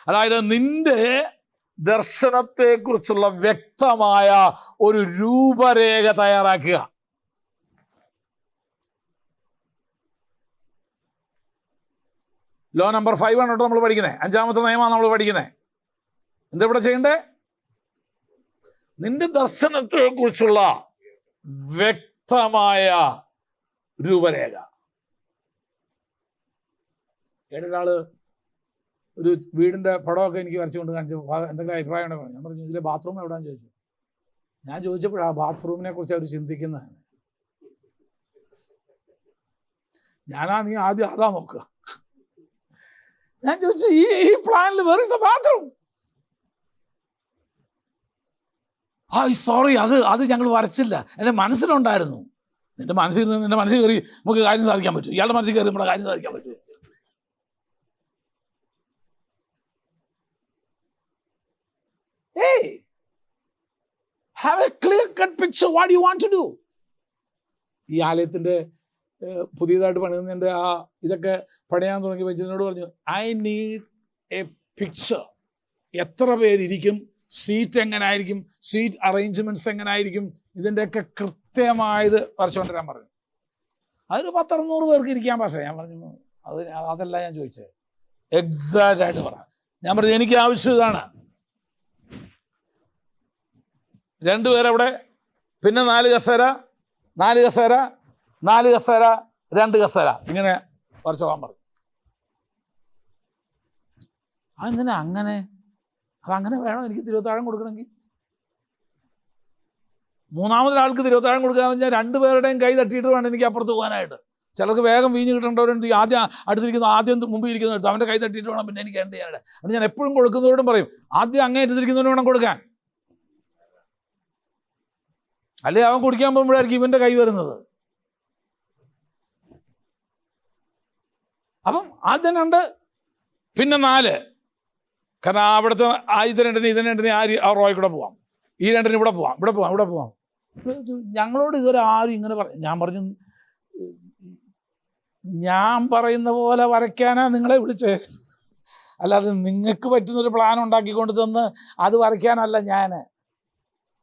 അതായത് നിന്റെ ദർശനത്തെക്കുറിച്ചുള്ള വ്യക്തമായ ഒരു രൂപരേഖ തയ്യാറാക്കുക. ലോ നമ്പർ 5 ആണ് കേട്ടോ നമ്മൾ പഠിക്കുന്നത്. 5ാമത്തെ നിയമമാണ് നമ്മൾ പഠിക്കുന്നത്. എന്താ ഇവിടെ ചെയ്യണ്ടേ? നിന്റെ ദർശനത്തെക്കുറിച്ചുള്ള വ്യക്തമായ രൂപരേഖ. ഏതൊരാള് ഒരു വീടിൻ്റെ പടമൊക്കെ എനിക്ക് വരച്ചുകൊണ്ട് കാണിച്ചു, എന്തെങ്കിലും അഭിപ്രായം ഉണ്ടോ? ഞാൻ പറഞ്ഞു, ഇതിലെ ബാത്റൂം എവിടെയാന്ന് ചോദിച്ചു. ഞാൻ ചോദിച്ചപ്പോഴാണ് ബാത്റൂമിനെ കുറിച്ച് അവർ ചിന്തിക്കുന്നത്. നീ ആദ്യം അതാ നോക്കുക. ഞാൻ ചോദിച്ചു, ഈ പ്ലാനിൽ where is the bathroom? Sorry, അത് ഞങ്ങൾ വരച്ചില്ല, എൻ്റെ മനസ്സിലുണ്ടായിരുന്നു. നിന്റെ മനസ്സിൽ കയറി നമുക്ക് കാര്യം സാധിക്കാൻ പറ്റും. ഇയാളുടെ മനസ്സിൽ കയറി നമ്മുടെ കാര്യം സാധിക്കാൻ പറ്റും. Hey, have a clear-cut picture what you want to do. ഈ ആലയത്തിൻ്റെ പുതിയതായിട്ട് പണിയുന്നതിൻ്റെ ഇതൊക്കെ പണിയാൻ തുടങ്ങി വെച്ചതിനോട് പറഞ്ഞു, ഐ നീഡ് എ പിക്ചർ. എത്ര പേരിരിക്കും, സീറ്റ് എങ്ങനായിരിക്കും, സീറ്റ് അറേഞ്ച്മെൻറ്റ്സ് എങ്ങനായിരിക്കും, ഇതിൻ്റെയൊക്കെ കൃത്യമായത് വരച്ചുകൊണ്ടിരാൻ പറഞ്ഞു. അതൊരു 10-600 പേർക്ക് ഇരിക്കാൻ പക്ഷേ ഞാൻ പറഞ്ഞു, അതല്ല ഞാൻ ചോദിച്ചത്, എക്സാക്റ്റ് ആയിട്ട് പറ. ഞാൻ പറഞ്ഞു, എനിക്ക് ആവശ്യം ഇതാണ്. 2 പേരവിടെ, പിന്നെ 4 കസേര, 4 കസേര, 4 കസേര, 2 കസേര, ഇങ്ങനെ വരച്ചോളാൻ പറഞ്ഞു. അതെന്തിനാ അങ്ങനെ? അതങ്ങനെ വേണം. എനിക്ക് തിരുവത്താഴം കൊടുക്കണമെങ്കിൽ. 3-മതൊരാൾക്ക് തിരുവത്താഴം കൊടുക്കാന്ന് പറഞ്ഞാൽ 2 പേരുടെയും കൈ തട്ടിയിട്ട് വേണം എനിക്ക് അപ്പുറത്ത് പോകാനായിട്ട്. ചിലർക്ക് വേഗം വീഞ്ഞ് കിട്ടേണ്ടവരുണ്ട്. ആദ്യം മുമ്പിൽ ഇരിക്കുന്ന എടുത്ത് അവൻ്റെ കൈ തട്ടിയിട്ട് വേണം പിന്നെ എനിക്ക് എന്ത് ചെയ്യാനായിട്ട്. അത് ഞാൻ എപ്പോഴും കൊടുക്കുന്നവരോടും പറയും, ആദ്യം അങ്ങേ എടുത്തിരിക്കുന്നവന് വേണം കൊടുക്കാൻ. അല്ലെ അവൻ കുടിക്കാൻ പോകുമ്പോഴായിരിക്കും ഇവൻ്റെ കൈ വരുന്നത്. അപ്പം ആദ്യം 2, പിന്നെ 4. കാരണം അവിടുത്തെ ഇത് 2 ആ റോയിൽ കൂടെ പോവാം, ഈ 2 ഇവിടെ പോവാം. ഞങ്ങളോട് ഇതുവരെ ആരും ഇങ്ങനെ ഞാൻ പറഞ്ഞു, ഞാൻ പറയുന്ന പോലെ വരയ്ക്കാനാ നിങ്ങളെ വിളിച്ചേ, അല്ലാതെ നിങ്ങൾക്ക് പറ്റുന്നൊരു പ്ലാൻ ഉണ്ടാക്കിക്കൊണ്ട് തന്ന് അത് വരയ്ക്കാനല്ല ഞാൻ,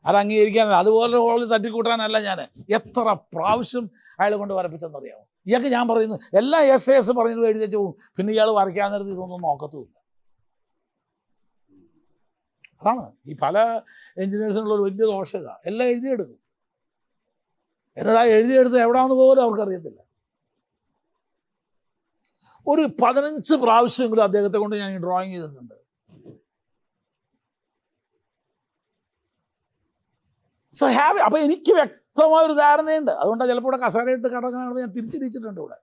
അത് അംഗീകരിക്കാനല്ല, അതുപോലെ ഹോളിൽ തട്ടിക്കൂട്ടാനല്ല ഞാൻ. എത്ര പ്രാവശ്യം അയാൾ കൊണ്ട് വരപ്പിച്ചെന്നറിയാമോ? ഇയാൾക്ക് ഞാൻ പറയുന്നു എല്ലാ എസ് പറഞ്ഞിട്ട് എഴുതി വെച്ച് പോകും. പിന്നെ ഇയാൾ വരയ്ക്കാൻ നേരത്ത് ഇതൊന്നും നോക്കത്തുമില്ല. അതാണ് ഈ പല എൻജിനീയേഴ്സിനുള്ളൊരു വലിയ ദോഷം. ഇതാ, എല്ലാം എഴുതിയെടുക്കും. എന്നതാ എഴുതിയെടുത്ത് എവിടെയാണെന്ന് പോലും അവർക്കറിയത്തില്ല. ഒരു 15 പ്രാവശ്യമെങ്കിലും അദ്ദേഹത്തെ കൊണ്ട് ഞാൻ ഈ ഡ്രോയിങ് ചെയ്തിട്ടുണ്ട്. So have. അപ്പോൾ എനിക്ക് വ്യക്തമായൊരു ധാരണയുണ്ട്. അതുകൊണ്ടാണ് ചിലപ്പോൾ ഇവിടെ കസേരയിട്ട് കടങ്ങാണ് ഞാൻ തിരിച്ചിടിച്ചിട്ടുണ്ട്. ഇവിടെ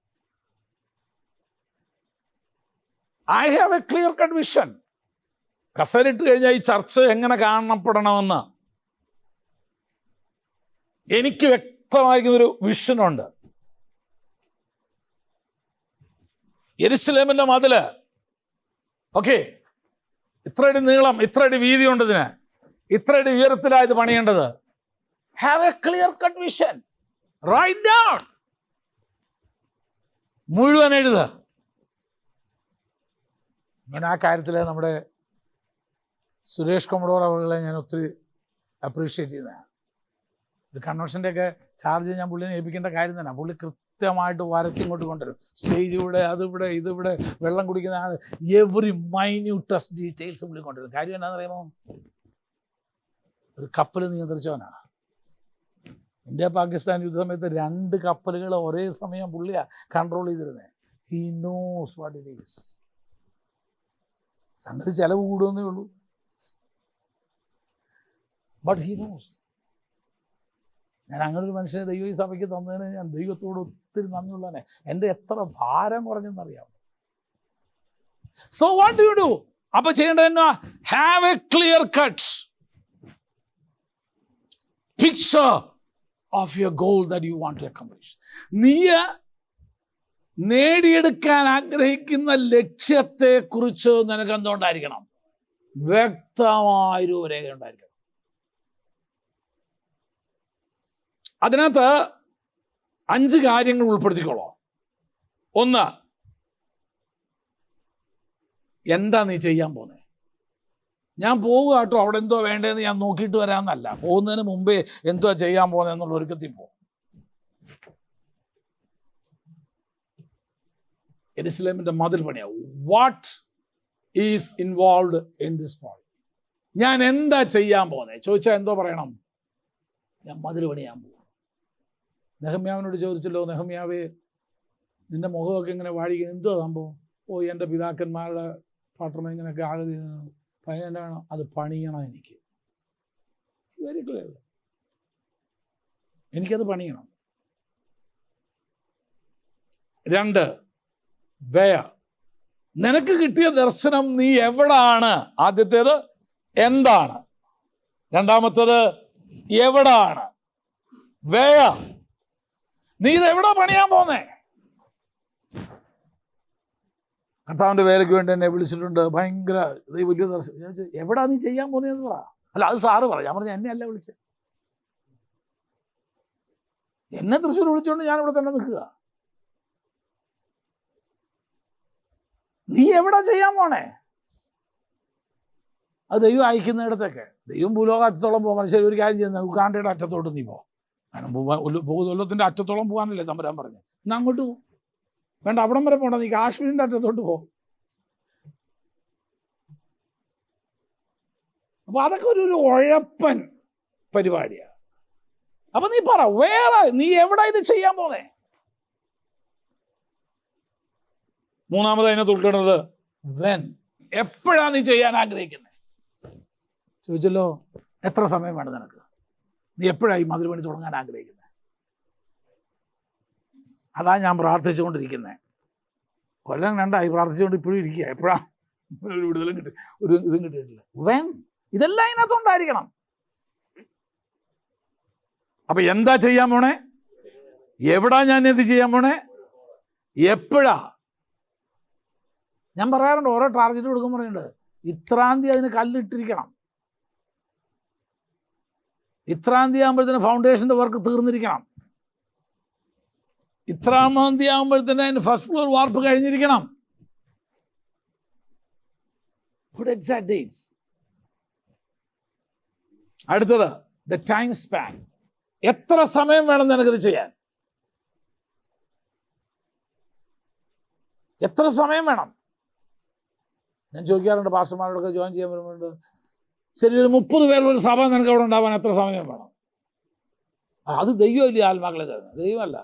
I have a clear cut vision. കസേരയിട്ട് കഴിഞ്ഞാൽ ഈ ചർച്ച എങ്ങനെ കാണപ്പെടണമെന്ന് എനിക്ക് വ്യക്തമായിരിക്കുന്നൊരു വിഷനുണ്ട്. യെരുശലേമിൻ്റെ മതില്, ഓക്കെ, ഇത്രയടി നീളം, ഇത്രയടി വീതി ഉണ്ട്, ഇതിന് ഇത്രയടി ഉയരത്തിലായത് പണിയേണ്ടത്. Have a clear cut vision. Write down, മുഴുവൻ എഴുതുക. ഞാൻ ആ കാര്യത്തിൽ നമ്മുടെ സുരേഷ് കൊമഡോർ അവളെ ഞാൻ ഒത്തിരി അപ്രീഷിയേറ്റ് ചെയ്യുന്നതാണ്. ഒരു കൺവെൻഷൻ്റെയൊക്കെ ചാർജ് ഞാൻ പുള്ളിനെ ഏൽപ്പിക്കേണ്ട കാര്യം തന്നെ. പുള്ളി കൃത്യമായിട്ട് വരച്ചിങ്ങോട്ട് കൊണ്ടുവരും. സ്റ്റേജ് ഇവിടെ, അതിവിടെ, ഇതിവിടെ, വെള്ളം കുടിക്കുന്ന ആൾ, എവറി മൈന്യൂട്ടസ്റ്റ് ഡീറ്റെയിൽസ് പുള്ളി കൊണ്ടുവരും. കാര്യം എന്നാന്ന് പറയുമ്പോൾ ഒരു കപ്പൽ നിയന്ത്രിച്ചവനാണ്. ഇന്ത്യ പാകിസ്ഥാൻ യുദ്ധ സമയത്ത് 2 കപ്പലുകൾ ഒരേ സമയം പുള്ളിയാണ് കൺട്രോൾ ചെയ്തിരുന്നത്. He knows what it is. സംഗതി ചിലവ് കൂടുമെന്നേ ഉള്ളൂ, ബട്ട് ഹി നോസ്. ഞാൻ അങ്ങനെ ഒരു മനുഷ്യനെ ദൈവം ഈ സഭയ്ക്ക് തന്നതിന് ഞാൻ ദൈവത്തോട് ഒത്തിരി നന്ദിയുള്ളവനെ. എൻ്റെ എത്ര ഭാരം കുറഞ്ഞെന്നറിയാം. So what do you do? അപ്പൊ ചെയ്യേണ്ടത് എന്നാ? Have a clear cut picture of your goal that you want to accomplish. നീ നേടിയെടുക്കാൻ ആഗ്രഹിക്കുന്ന ലക്ഷ്യത്തെ കുറിച്ച് നിനക്ക് എന്തുകൊണ്ടായിരിക്കണം? വ്യക്തമായ രൂപരേഖ ഉണ്ടായിരിക്കണം. അതിനകത്ത് 5 കാര്യങ്ങൾ ഉൾപ്പെടുത്തിക്കോളൂ. 1, എന്താ നീ ചെയ്യാൻ പോകുന്നത്? ഞാൻ പോവുക കേട്ടോ, അവിടെ എന്തോ വേണ്ടതെന്ന് ഞാൻ നോക്കിയിട്ട് വരാമെന്നല്ല. പോകുന്നതിന് മുമ്പേ എന്തോ ചെയ്യാൻ പോകുന്നത് എന്നുള്ള ഒരുക്കത്തിൽ പോകും. യെരുശലേമിന്റെ മതിൽ പണിയാ. What is involve in this point? ഞാൻ എന്താ ചെയ്യാൻ പോകുന്നത് ചോദിച്ചാൽ എന്തോ പറയണം? ഞാൻ മതിൽ പണിയാൻ പോകും. നെഹമ്യാവിനോട് ചോദിച്ചല്ലോ, നെഹമ്യാവേ നിന്റെ മുഖമൊക്കെ ഇങ്ങനെ വാഴിക്കുക, എന്തോ സംഭവം? ഓ, എൻ്റെ പിതാക്കന്മാരുടെ പട്ടണം ഇങ്ങനെയൊക്കെ ആകെ എന്നാ വേണം? അത് പണിയണം എനിക്ക്. വെരി ക്ലിയർ, എനിക്കത് പണിയണം. 2, where? നിനക്ക് കിട്ടിയ ദർശനം നീ എവിടാണ്? ആദ്യത്തേത് എന്താണ്, രണ്ടാമത്തേത് എവിടാണ്, where? നീ ഇത് എവിടാ പണിയാൻ പോന്നേ? കർത്താവിൻ്റെ വേലയ്ക്ക് വേണ്ടി എന്നെ വിളിച്ചിട്ടുണ്ട്, ഭയങ്കര വലിയ ദർശനം. എവിടാ നീ ചെയ്യാൻ പോകുന്നതെന്ന് പറ. അല്ല, അത് സാറ് പറ. ഞാൻ പറഞ്ഞു, എന്നെ അല്ല വിളിച്ചത്. എന്നെ തൃശ്ശൂർ വിളിച്ചുകൊണ്ട് ഞാൻ ഇവിടെ തന്നെ നിൽക്കുക. നീ എവിടാ ചെയ്യാൻ പോണേ? അത് ദൈവം അയക്കുന്നിടത്തൊക്കെ. ദൈവം ഭൂലോകത്തോളം പോകാൻ മനുഷ്യർ ഒരു കാര്യം ചെയ്യുന്നത്, ഉഗാണ്ടയുടെ അറ്റത്തോട്ട് നീ പോ. കാരണം ഭൂലോകത്തിൻ്റെ അറ്റത്തോളം പോകാനല്ലേ തമ്പുരാൻ പറഞ്ഞു. എന്നാ അങ്ങോട്ട് പോകും. വേണ്ട, അവിടം വരെ പോകണ്ട, നീ കാശ്മീരിൻ്റെ അറ്റത്തോട്ട് പോ. അപ്പൊ അതൊക്കെ ഒരു ഉഴപ്പൻ പരിപാടിയാണ്. അപ്പൊ നീ പറ, വേറെ നീ എവിടെ ഇത് ചെയ്യാൻ പോന്നേ? 3-ാമത് അതിനകത്ത് ഉൾപ്പെടുന്നത് വെൻ, എപ്പോഴാ നീ ചെയ്യാൻ ആഗ്രഹിക്കുന്നത്? ചോദിച്ചല്ലോ, എത്ര സമയം വേണം നിനക്ക്? നീ എപ്പോഴായി മതിൽ പണി തുടങ്ങാൻ ആഗ്രഹിക്കുന്നത്? അതാ ഞാൻ പ്രാർത്ഥിച്ചുകൊണ്ടിരിക്കുന്നത്. കൊല്ലം 2 പ്രാർത്ഥിച്ചുകൊണ്ട് ഇപ്പോഴും ഇരിക്കുക. എപ്പോഴാ ഒരു വിടുതലും കിട്ടി, ഒരു ഇതും കിട്ടിയിട്ടില്ല. വെൻ, ഇതെല്ലാം അതിനകത്തുണ്ടായിരിക്കണം. അപ്പൊ എന്താ ചെയ്യാൻ പോണേ? എവിടാ ഞാൻ എന്ത് ചെയ്യാൻ പോണേ? എപ്പോഴാ? ഞാൻ പറയാറുണ്ട്, ഓരോ ടാർജറ്റ് കൊടുക്കുമ്പോൾ പറയുന്നുണ്ട്, ഇത്രാം തീയതി അതിന് കല്ലിട്ടിരിക്കണം, ഇത്രാം തീയതി ആകുമ്പോഴത്തേന് ഫൗണ്ടേഷൻ്റെ വർക്ക് തീർന്നിരിക്കണം, ഇത്രാം തീയതി ആകുമ്പോഴത്തേന് അതിന് ഫസ്റ്റ് ഫ്ലോർ വാർപ്പ് കഴിഞ്ഞിരിക്കണം. Exact dates. അടുത്തത് ദ ടൈം സ്പാൻ. എത്ര സമയം വേണം നിനക്കിത് ചെയ്യാൻ? എത്ര സമയം വേണം? ഞാൻ ചോദിക്കാറുണ്ട് പാസ്റ്റർമാരോടൊക്കെ ജോയിൻ ചെയ്യാൻ വരുമ്പോഴുണ്ട്, ശരി, ഒരു 30 പേരുള്ള സഭ നിനക്ക് അവിടെ ഉണ്ടാവാൻ എത്ര സമയം വേണം? അത് ദൈവമല്ലേ ആത്മാക്കളെ തരുന്നത്, ദൈവമല്ല.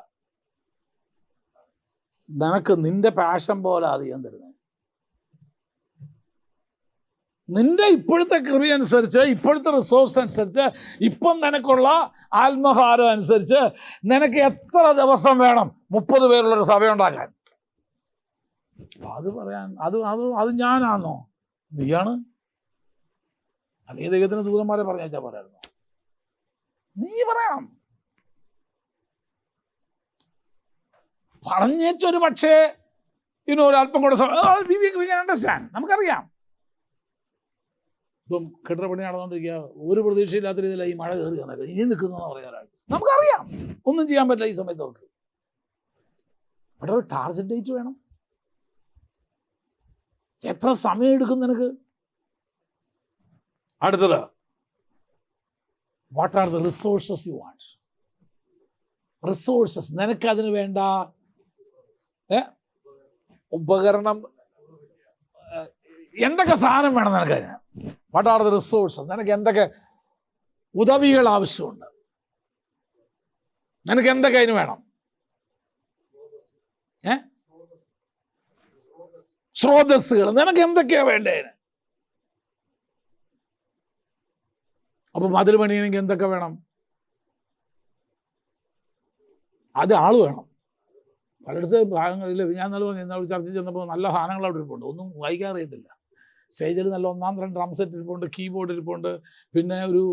നിനക്ക് നിന്റെ പാഷൻ പോലെ അധികം തരുന്നത്. നിന്റെ ഇപ്പോഴത്തെ കൃപ അനുസരിച്ച്, ഇപ്പോഴത്തെ റിസോഴ്സ് അനുസരിച്ച്, ഇപ്പം നിനക്കുള്ള ആത്മഭാരം അനുസരിച്ച് നിനക്ക് എത്ര ദിവസം വേണം 30 പേരുള്ളൊരു സഭയുണ്ടാക്കാൻ? അത് പറയാൻ അത് ഞാനാണോ? നീയാണ്. അല്ലെങ്കിൽ ദൈവത്തിന് ദൂതന്മാരെ പറഞ്ഞാൽ പറയായിരുന്നു. നീ പറയാം. പറഞ്ഞേച്ചൊരു പക്ഷേ ഒരല്പം കൂടെ അണ്ടർസ്റ്റാൻഡ്. നമുക്കറിയാം ഇപ്പം കെട്ടിട പണി നടന്നുകൊണ്ടിരിക്കുക, ഒരു പ്രതീക്ഷയില്ലാത്ത രീതിയിലാണ് ഈ മഴ കയറി വന്നത്. ഇനി നിൽക്കുന്നതെന്ന് പറയാനായിട്ട് നമുക്കറിയാം ഒന്നും ചെയ്യാൻ പറ്റില്ല ഈ സമയത്ത് അവർക്ക്. അവിടെ ഒരു ടാർജറ്റ് ഡേറ്റ് വേണം. എത്ര സമയം എടുക്കും നിനക്ക്? അടുത്തത്, what are the resources you want? Resources, നിനക്കതിന് വേണ്ട ഉപകരണം, എന്തൊക്കെ സാധനം വേണം നിനക്കതിന്? What are the resources? നിനക്ക് എന്തൊക്കെ ഉദവികൾ ആവശ്യമുണ്ട്. നിനക്ക് എന്തൊക്കെ അതിന് വേണം? സ്രോതസ്സുകൾ. നിനക്ക് എന്തൊക്കെയാ വേണ്ടതിന്? അപ്പൊ മതിൽ പണിയണമെങ്കിൽ എന്തൊക്കെ വേണം? അത് ആള് വേണം. പലയിടത്ത് ഭാഗങ്ങളിൽ ഞാൻ നല്ല ചർച്ച ചെന്നപ്പോൾ നല്ല സാധനങ്ങൾ അവിടെ ഇരിപ്പുണ്ട്, ഒന്നും വായിക്കാൻ അറിയത്തില്ല. സ്റ്റേജിൽ നല്ല ഒന്നാം തരം ഡ്രം സെറ്റ് ഇരിപ്പുണ്ട്, കീബോർഡ് ഇരിപ്പുണ്ട്, പിന്നെ ഒരു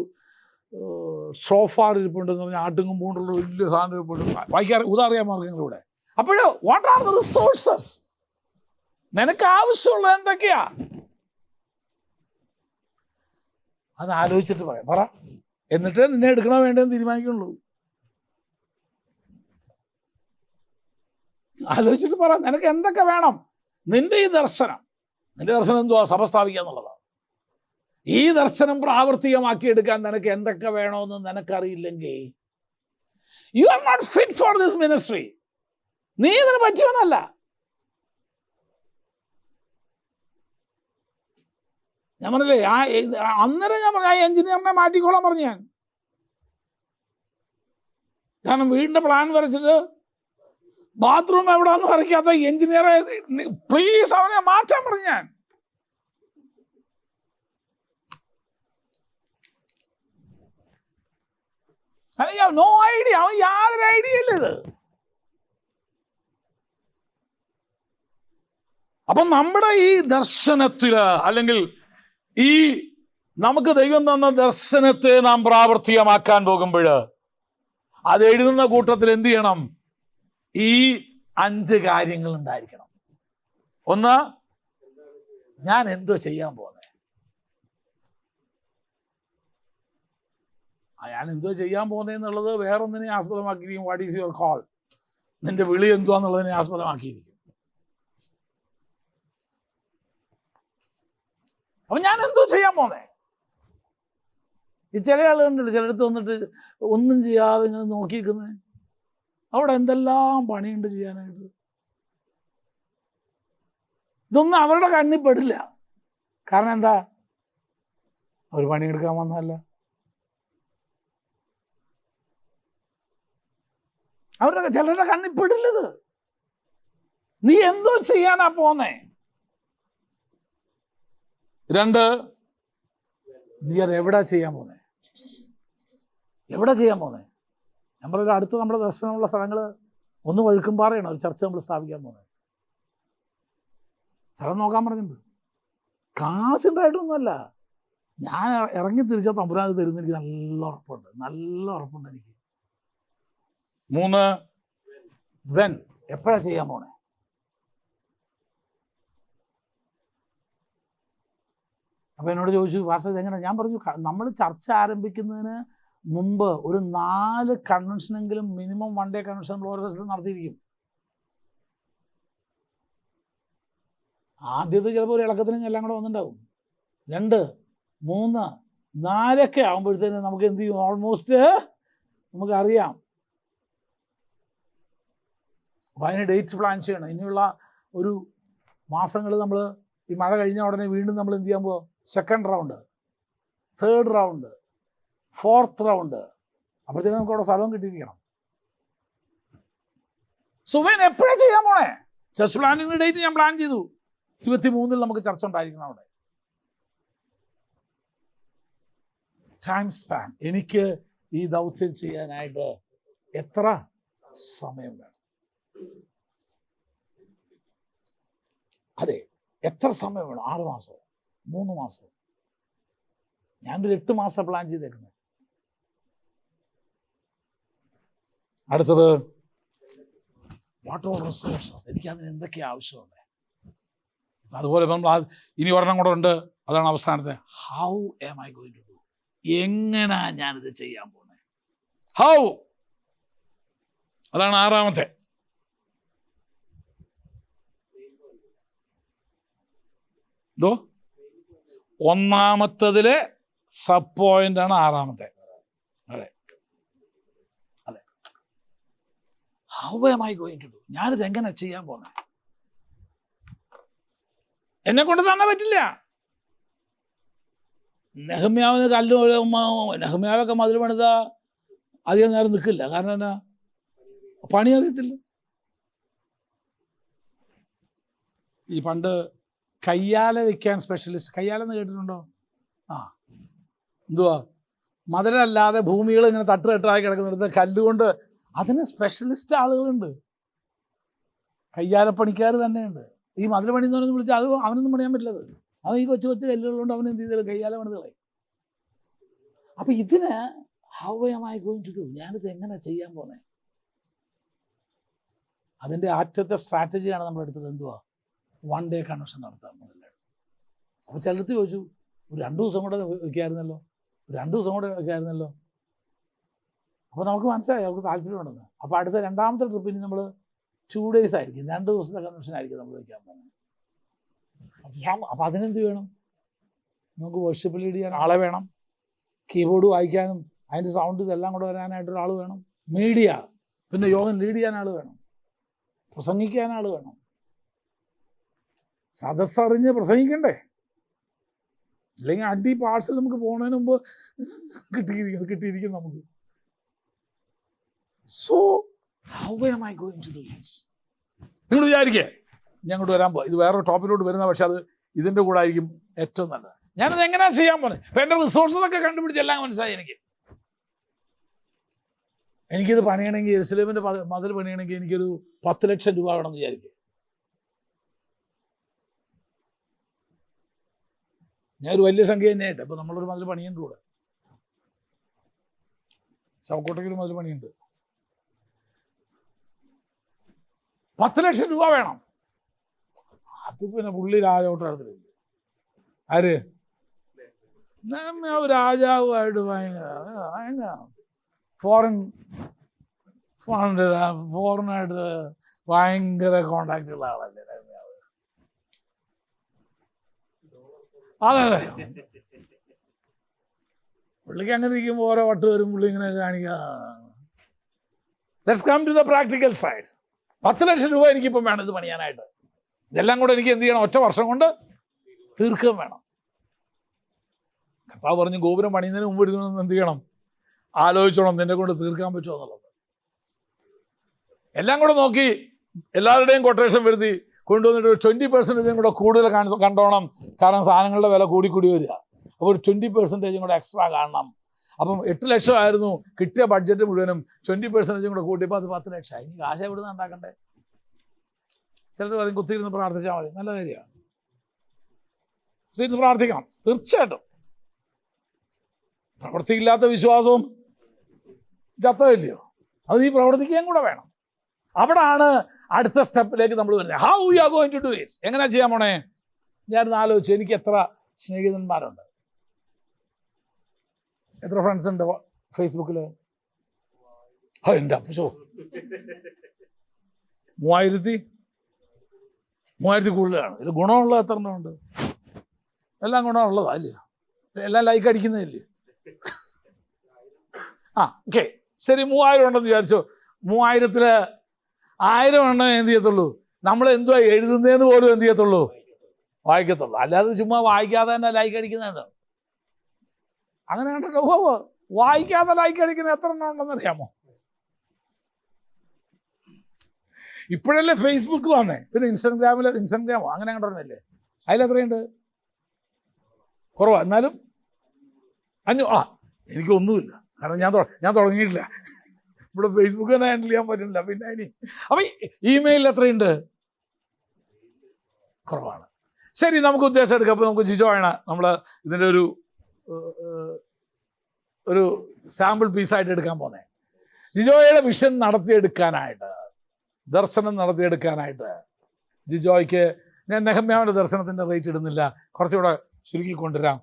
സോഫാർ ഇരിപ്പുണ്ട് എന്ന് പറഞ്ഞാൽ ആട്ടും പൂണ്ടുള്ള വലിയ സാധനം ഇരിപ്പുണ്ട്. വായിക്കാൻ ഉദാറിയാൻ മാർഗങ്ങളിലൂടെ. അപ്പോൾ വാട്ട് ആർ ദ റിസോഴ്സസ്? നിനക്ക് ആവശ്യമുള്ളത് എന്തൊക്കെയാ? അത് ആലോചിച്ചിട്ട് പറയാം, പറ. എന്നിട്ട് നിന്നെ എടുക്കണോ വേണ്ടെന്ന് തീരുമാനിക്കുള്ളൂ. ആലോചിച്ചിട്ട് പറ, നിനക്ക് എന്തൊക്കെ വേണം? നിന്റെ ഈ ദർശനം, നിന്റെ ദർശനം എന്തുവാ? സഭ സ്ഥാപിക്കുക എന്നുള്ളതാണ്. ഈ ദർശനം പ്രാവർത്തികമാക്കിയെടുക്കാൻ നിനക്ക് എന്തൊക്കെ വേണമെന്ന് നിനക്കറിയില്ലെങ്കിൽ you are not fit for this ministry. നീ ഇതിന് പറ്റിയവനല്ല. ഞാൻ പറഞ്ഞില്ലേ, അന്നേരം ഞാൻ പറഞ്ഞു, ആ എഞ്ചിനീയറിനെ മാറ്റിക്കോളാൻ പറഞ്ഞു ഞാൻ. കാരണം വീടിന്റെ പ്ലാൻ വരച്ചിട്ട് ബാത്റൂം എവിടാന്ന് വരയ്ക്കാത്ത എഞ്ചിനീയറെ പ്ലീസ് അവനെ മാറ്റാൻ പറഞ്ഞു ഞാൻ. നോ ഐഡിയ, അവൻ യാതൊരു ഐഡിയ ഇല്ല ഇത്. അപ്പം നമ്മുടെ ഈ ദർശനത്തില്, അല്ലെങ്കിൽ ഈ നമുക്ക് ദൈവം തന്ന ദർശനത്തെ നാം പ്രാവർത്തികമാക്കാൻ പോകുമ്പോൾ അത് എഴുതുന്ന കൂട്ടത്തിൽ എന്ത് ചെയ്യണം? ഈ 5 കാര്യങ്ങൾ ഉണ്ടായിരിക്കണം. ഒന്ന്, ഞാൻ എന്തോ ചെയ്യാൻ പോകുന്നത്. ഞാൻ എന്തോ ചെയ്യാൻ പോകുന്നതെന്നുള്ളത് വേറൊന്നിനെ ആസ്പദമാക്കിയിരിക്കും. What is your call? നിന്റെ വിളി എന്തുവാന്നുള്ളതിനെ ആസ്പദമാക്കിയിരിക്കും. അപ്പൊ ഞാൻ എന്തോ ചെയ്യാൻ പോന്നേ? ഈ ചില ആളുകളുണ്ട്, ചിലടത്ത് വന്നിട്ട് ഒന്നും ചെയ്യാതെ ഇങ്ങനെ നോക്കിയിരിക്കുന്നേ. അവിടെ എന്തെല്ലാം പണിയുണ്ട് ചെയ്യാനായിട്ട്. ഇതൊന്നും അവരുടെ കണ്ണിൽ പെടില്ല. കാരണം എന്താ? അവർ പണിയെടുക്കാൻ വന്നതല്ല. അവരുടെ ചിലരുടെ കണ്ണിൽ പെടില്ലത്. നീ എന്തോ ചെയ്യാനാ പോന്നേ? 2, നീ അത് എവിടെ ചെയ്യാൻ പോന്നേ? എവിടെ ചെയ്യാൻ പോന്നേ? ഞാൻ പറയുക, അടുത്ത് നമ്മുടെ ദർശനമുള്ള സ്ഥലങ്ങൾ ഒന്ന് വഴുക്കുംപാറയാണ് ഒരു ചർച്ച നമ്മൾ സ്ഥാപിക്കാൻ പോകുന്നത്. സ്ഥലം നോക്കാൻ പറഞ്ഞിട്ടുണ്ട്. കാശുണ്ടായിട്ടൊന്നുമല്ല. ഞാൻ ഇറങ്ങി തിരിച്ചാൽ തമ്പുരാൻ തരുന്ന എനിക്ക് നല്ല ഉറപ്പുണ്ട്, നല്ല ഉറപ്പുണ്ട് എനിക്ക്. 3, വെൻ, എപ്പോഴാ ചെയ്യാൻ പോണേ? അപ്പൊ എന്നോട് ചോദിച്ചു, പാസ്റ്റർ ഇതെങ്ങനെ? ഞാൻ പറഞ്ഞു, നമ്മൾ ചർച്ച ആരംഭിക്കുന്നതിന് മുമ്പ് ഒരു 4 കൺവെൻഷനെങ്കിലും മിനിമം 1 ഡേ കൺവെൻഷൻ നമ്മൾ ഓരോ ദിവസത്തിൽ നടത്തിയിരിക്കും. ആദ്യത്തെ ചിലപ്പോൾ ഒരു ഇളക്കത്തിനും എല്ലാം കൂടെ വന്നിട്ടുണ്ടാവും. 2, 3, 4 ആകുമ്പോഴത്തേന് നമുക്ക് എന്ത് ചെയ്യും? ഓൾമോസ്റ്റ് നമുക്കറിയാം. അപ്പോൾ അതിന് ഡേറ്റ് പ്ലാൻ ചെയ്യണം. ഇനിയുള്ള ഒരു മാസങ്ങൾ നമ്മൾ ഈ മഴ കഴിഞ്ഞ ഉടനെ വീണ്ടും നമ്മൾ എന്ത് ചെയ്യാൻ പോകും? 2nd round, 3rd round, 4th round. അപ്പോഴത്തേക്കും നമുക്ക് അവിടെ സ്ഥലവും കിട്ടിയിരിക്കണം. സുവൈൻ എപ്പോഴാണ് ചെയ്യാൻ പോണേ? ചർച്ച് പ്ലാനിങ് ഡേറ്റ് ഞാൻ പ്ലാൻ ചെയ്തു. 23 നമുക്ക് ചർച്ച ഉണ്ടായിരിക്കണം അവിടെ. ടൈം സ്പാൻ, എനിക്ക് ഈ ദൗത്യം ചെയ്യാനായിട്ട് എത്ര സമയം വേണം? അതെ, എത്ര സമയം വേണം? 6 മാസമോ 3 മാസമോ? ഞാനൊരു 8 മാസം പ്ലാൻ ചെയ്തേക്കുന്നത്. അടുത്തത്, വാട്ട് ഓൾ റിസോഴ്സസ്, എനിക്ക് അതിന് എന്തൊക്കെയാണ് ആവശ്യമുണ്ട്? അതുപോലെ നമ്മൾ ഇനി ഒരെണ്ണം കൂടെ ഉണ്ട്, അതാണ് അവസാനത്തെ. How am I going to do? എങ്ങനാ ഞാനിത് ചെയ്യാൻ പോകുന്നത്? ഹൗ, അതാണ് 6ാമത്തെ. ഇതോ 1ാമത്തതിലെ സബ് പോയിന്റ് ആണ് 6ാമത്തെ. അതെ അതെ, how am I going to do? ഞാനിത് എങ്ങനെ ചെയ്യാൻ പോകുന്നത്? എന്നെ കൊണ്ട് തന്നെ പറ്റില്ല. നെഹമ്യാവിന് നെഹമ്യാവൊക്കെ മതിൽ പണിത അധികം നേരം നിൽക്കില്ല. കാരണം എന്നാ, പണി അറിയത്തില്ല. ഈ പണ്ട് കയ്യാല വെക്കാൻ സ്പെഷ്യലിസ്റ്റ്, കയ്യാലെന്ന് കേട്ടിട്ടുണ്ടോ? എന്തുവാ, മതിലല്ലാതെ ഭൂമികൾ ഇങ്ങനെ തട്ടുതട്ടായി കിടക്കുന്നിടത്ത് കല്ലുകൊണ്ട് അതിന് സ്പെഷ്യലിസ്റ്റ് ആളുകളുണ്ട്, കയ്യാലപ്പണിക്കാർ തന്നെയുണ്ട്. ഈ മതിൽ പണി എന്ന് പറയുന്നത് വിളിച്ചാൽ അത് അവനൊന്നും പണിയാൻ പറ്റില്ലത്. അവൻ ഈ കൊച്ചു കൊച്ചു കല്ലുകളുണ്ട്, അവൻ എന്ത് ചെയ്താലും കയ്യാല പണിതുകളെ. അപ്പം ഇതിന് how am I going to do, ഞാനിത് എങ്ങനെ ചെയ്യാൻ പോന്നെ? അതിൻ്റെ ആറ്റത്തെ സ്ട്രാറ്റജിയാണ് നമ്മളെടുത്തത്. എന്തുവാ, 1 day കൺവെൻഷൻ നടത്താൻ നമ്മളെടുത്തത്. അപ്പോൾ ചിലർക്ക് ചോദിച്ചു, ഒരു 2 ദിവസം കൂടെ വയ്ക്കാമായിരുന്നല്ലോ, 2 ദിവസം കൂടെ വയ്ക്കാമായിരുന്നല്ലോ. അപ്പോൾ നമുക്ക് മനസ്സിലായി അവർക്ക് താല്പര്യമുണ്ടെന്ന്. അപ്പോൾ അടുത്ത 2ാമത്തെ ട്രിപ്പിന് നമ്മൾ 2 days ആയിരിക്കും, 2 ദിവസത്തെ കൺവെൻഷൻ ആയിരിക്കും നമ്മൾ വയ്ക്കാൻ പോകുന്നത്. അപ്പോൾ അതിനെന്ത് വേണം? നമുക്ക് വർഷിപ്പ് ലീഡ് ചെയ്യാൻ ആളെ വേണം, കീബോർഡ് വായിക്കാനും അതിൻ്റെ സൗണ്ട് ഇതെല്ലാം കൂടെ വരാനായിട്ടൊരാൾ വേണം, മീഡിയ, പിന്നെ യോഗം ലീഡ് ചെയ്യാൻ ആൾ വേണം, പ്രസംഗിക്കാൻ ആൾ വേണം, സദസ്സറിഞ്ഞ് പ്രസംഗിക്കണ്ടേ? അല്ലെങ്കിൽ അടി പാഴ്സൽ നമുക്ക് പോകുന്നതിന് മുമ്പ് കിട്ടിയിരിക്കും നമുക്ക്. So how am I going to do this? നിങ്ങൾ വിചാരിക്കേ ഞാൻ അങ്ങോട്ട് വരാൻ പോകും, ഇത് വേറൊരു ടോപ്പിലോട്ട് വരുന്ന, പക്ഷെ അത് ഇതിൻ്റെ കൂടെ ആയിരിക്കും ഏറ്റവും നല്ലത്. ഞാനത് എങ്ങനെയാണ് ചെയ്യാൻ പോകുന്നത്? അപ്പം എൻ്റെ റിസോഴ്സസൊക്കെ കണ്ടുപിടിച്ച് എല്ലാം മനസ്സിലായി. എനിക്കിത് പണിയണമെങ്കിൽ, യെരുശലേമിൻ്റെ മതിൽ പണിയണമെങ്കിൽ എനിക്കൊരു 10 ലക്ഷം രൂപ വേണമെന്ന് വിചാരിക്കുക. ഞാനൊരു വലിയ സംഖ്യ തന്നെയായിട്ട്. അപ്പോൾ നമ്മളൊരു മതിൽ പണിയുണ്ട് കൂടെ, ശവക്കോട്ടയ്ക്കൊരു മതിൽ പണിയുണ്ട്, 10 ലക്ഷം രൂപ വേണം. അത് പിന്നെ പുള്ളി രാജാവട്ടത്തിലില്ല. ആര്? രാജാവുമായിട്ട് ഭയങ്കര ഫോറിനായിട്ട് ഭയങ്കര കോണ്ടാക്റ്റുള്ള ആളല്ലേ നെഹമ്യാവ്. അതെ, പുള്ളിക്ക് അങ്ങനെ ഇരിക്കുമ്പോൾ ഓരോ വട്ട് വരും, പുള്ളി ഇങ്ങനെ കാണിക്കുക. Let's come to the practical side. 10 ലക്ഷം രൂപ എനിക്കിപ്പം വേണം ഇത് പണിയാനായിട്ട്. ഇതെല്ലാം കൂടെ എനിക്ക് എന്ത് ചെയ്യണം? 1 വർഷം കൊണ്ട് തീർക്കുകയും വേണം. കർത്താവ് പറഞ്ഞു, ഗോപുരം പണിയുന്നതിന് മുമ്പ് ഇരുന്ന് എന്ത് ചെയ്യണം? ആലോചിച്ചോണം, നിന്നെ കൊണ്ട് തീർക്കാൻ പറ്റുമോ എന്നുള്ളത്. എല്ലാം കൂടെ നോക്കി എല്ലാവരുടെയും കൊട്ടേഷൻ വരുത്തി കൊണ്ടുവന്നിട്ട് 20% കൂടെ കൂടുതൽ കണ്ടോണം. കാരണം സാധനങ്ങളുടെ വില കൂടി വരിക. അപ്പോൾ ഒരു 20% കൂടെ എക്സ്ട്രാ കാണണം. അപ്പം 8 ലക്ഷമായിരുന്നു കിട്ടിയ ബഡ്ജറ്റ് മുഴുവനും, 20% കൂടെ കൂട്ടിയപ്പോൾ അത് 10 ലക്ഷമായി. ഇനി കാശ് എവിടുന്ന് ഉണ്ടാക്കണ്ടേ? ചിലർ പറയും കുത്തിയിരുന്ന് പ്രാർത്ഥിച്ചാൽ മതി. നല്ല കാര്യമാണ്, കുത്തിയിരുന്ന് പ്രാർത്ഥിക്കണം തീർച്ചയായിട്ടും. പ്രവർത്തിയില്ലാത്ത വിശ്വാസവും ചത്തമില്ലയോ? അത് ഈ പ്രവർത്തിക്കുകയും കൂടെ വേണം. അവിടാണ് അടുത്ത സ്റ്റെപ്പിലേക്ക് നമ്മൾ വരുന്നത്. How you are going to do it? എങ്ങനെയാ ചെയ്യാൻ പോണേ? ഞാനൊന്ന് ആലോചിച്ചു, എനിക്ക് എത്ര സ്നേഹിതന്മാരുണ്ട്, എത്ര ഫ്രണ്ട്സ് ഉണ്ട് ഫേസ്ബുക്കിൽ? എൻ്റെ അപ്പോ 3000 കൂടുതലാണ്. ഇതിൽ ഗുണമുള്ളത് എത്ര എണ്ണമുണ്ട്? എല്ലാം ഗുണമുള്ളതാ അല്ലയോ? എല്ലാം ലൈക്ക് അടിക്കുന്നതല്ലേ? ഓക്കെ, ശരി, 3000 ഉണ്ടെന്ന് വിചാരിച്ചോ. 3000-ൽ 1000 എണ്ണം എന്ത് ചെയ്യത്തുള്ളൂ? നമ്മൾ എന്തുവാ എഴുതുന്നതെന്ന് പോലും എന്ത് ചെയ്യത്തുള്ളൂ? വായിക്കത്തുള്ളൂ. അല്ലാതെ ചുമ്മാ വായിക്കാതെ തന്നെ ലൈക്ക് അടിക്കുന്നുണ്ട്. അങ്ങനെ കണ്ടല്ലോ. വായിക്കാതെ ലൈക്ക് അടിക്കുന്ന എത്ര എണ്ണം ഉണ്ടെന്ന് അറിയാമോ? ഇപ്പോഴല്ലേ ഫേസ്ബുക്ക് വന്നേ, പിന്നെ ഇൻസ്റ്റഗ്രാമോ അങ്ങനെ കണ്ടോന്നല്ലേ? അതിലെത്രയുണ്ട്? കുറവാ. എന്നാലും എനിക്കൊന്നുമില്ല, കാരണം ഞാൻ തുടങ്ങിയിട്ടില്ല. ഇവിടെ ഫേസ്ബുക്ക് തന്നെ ഹാൻഡിൽ ചെയ്യാൻ പറ്റില്ല. പിന്നെ ഇനി അപ്പം ഇമെയിലിൽ എത്രയുണ്ട്? കുറവാണ്. ശരി, നമുക്ക് ഉദ്ദേശം എടുക്കാം. അപ്പോൾ നമുക്ക് ജിജോയാണ് നമ്മൾ ഇതിൻ്റെ ഒരു സാമ്പിൾ പീസായിട്ട് എടുക്കാൻ പോകുന്നത്. ജിജോയുടെ വിഷൻ നടത്തിയെടുക്കാനായിട്ട്, ദർശനം നടത്തിയെടുക്കാനായിട്ട് ജിജോയ്ക്ക് ഞാൻ നെഹമ്യാവിൻ്റെ ദർശനത്തിൻ്റെ റേറ്റ് ഇടുന്നില്ല, കുറച്ചുകൂടെ ചുരുക്കി കൊണ്ടുവരാം.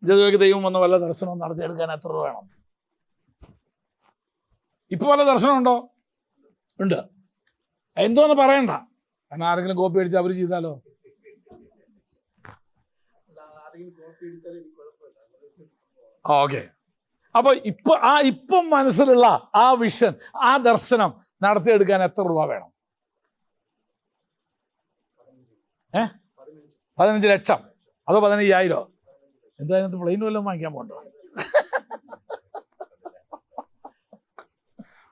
ജിജോയ്ക്ക് ദൈവം വന്ന വല്ല ദർശനവും നടത്തിയെടുക്കാൻ എത്ര രൂപ വേണം? ഇപ്പോൾ വല്ല ദർശനമുണ്ടോ? ഉണ്ട്. എന്തോന്ന് പറയണ്ട, കാരണം ആരെങ്കിലും കോപ്പി അടിച്ച് അവർ ചെയ്താലോ? ഓക്കെ. അപ്പോൾ ഇപ്പം മനസ്സിലുള്ള ആ വിഷൻ, ആ ദർശനം നടത്തിയെടുക്കാൻ എത്ര രൂപ വേണം? 15 ലക്ഷം അതോ 15,000? എന്താ അതിനകത്ത് പ്ലെയിൻ വല്ലതും വാങ്ങിക്കാൻ പോകണ്ടോ?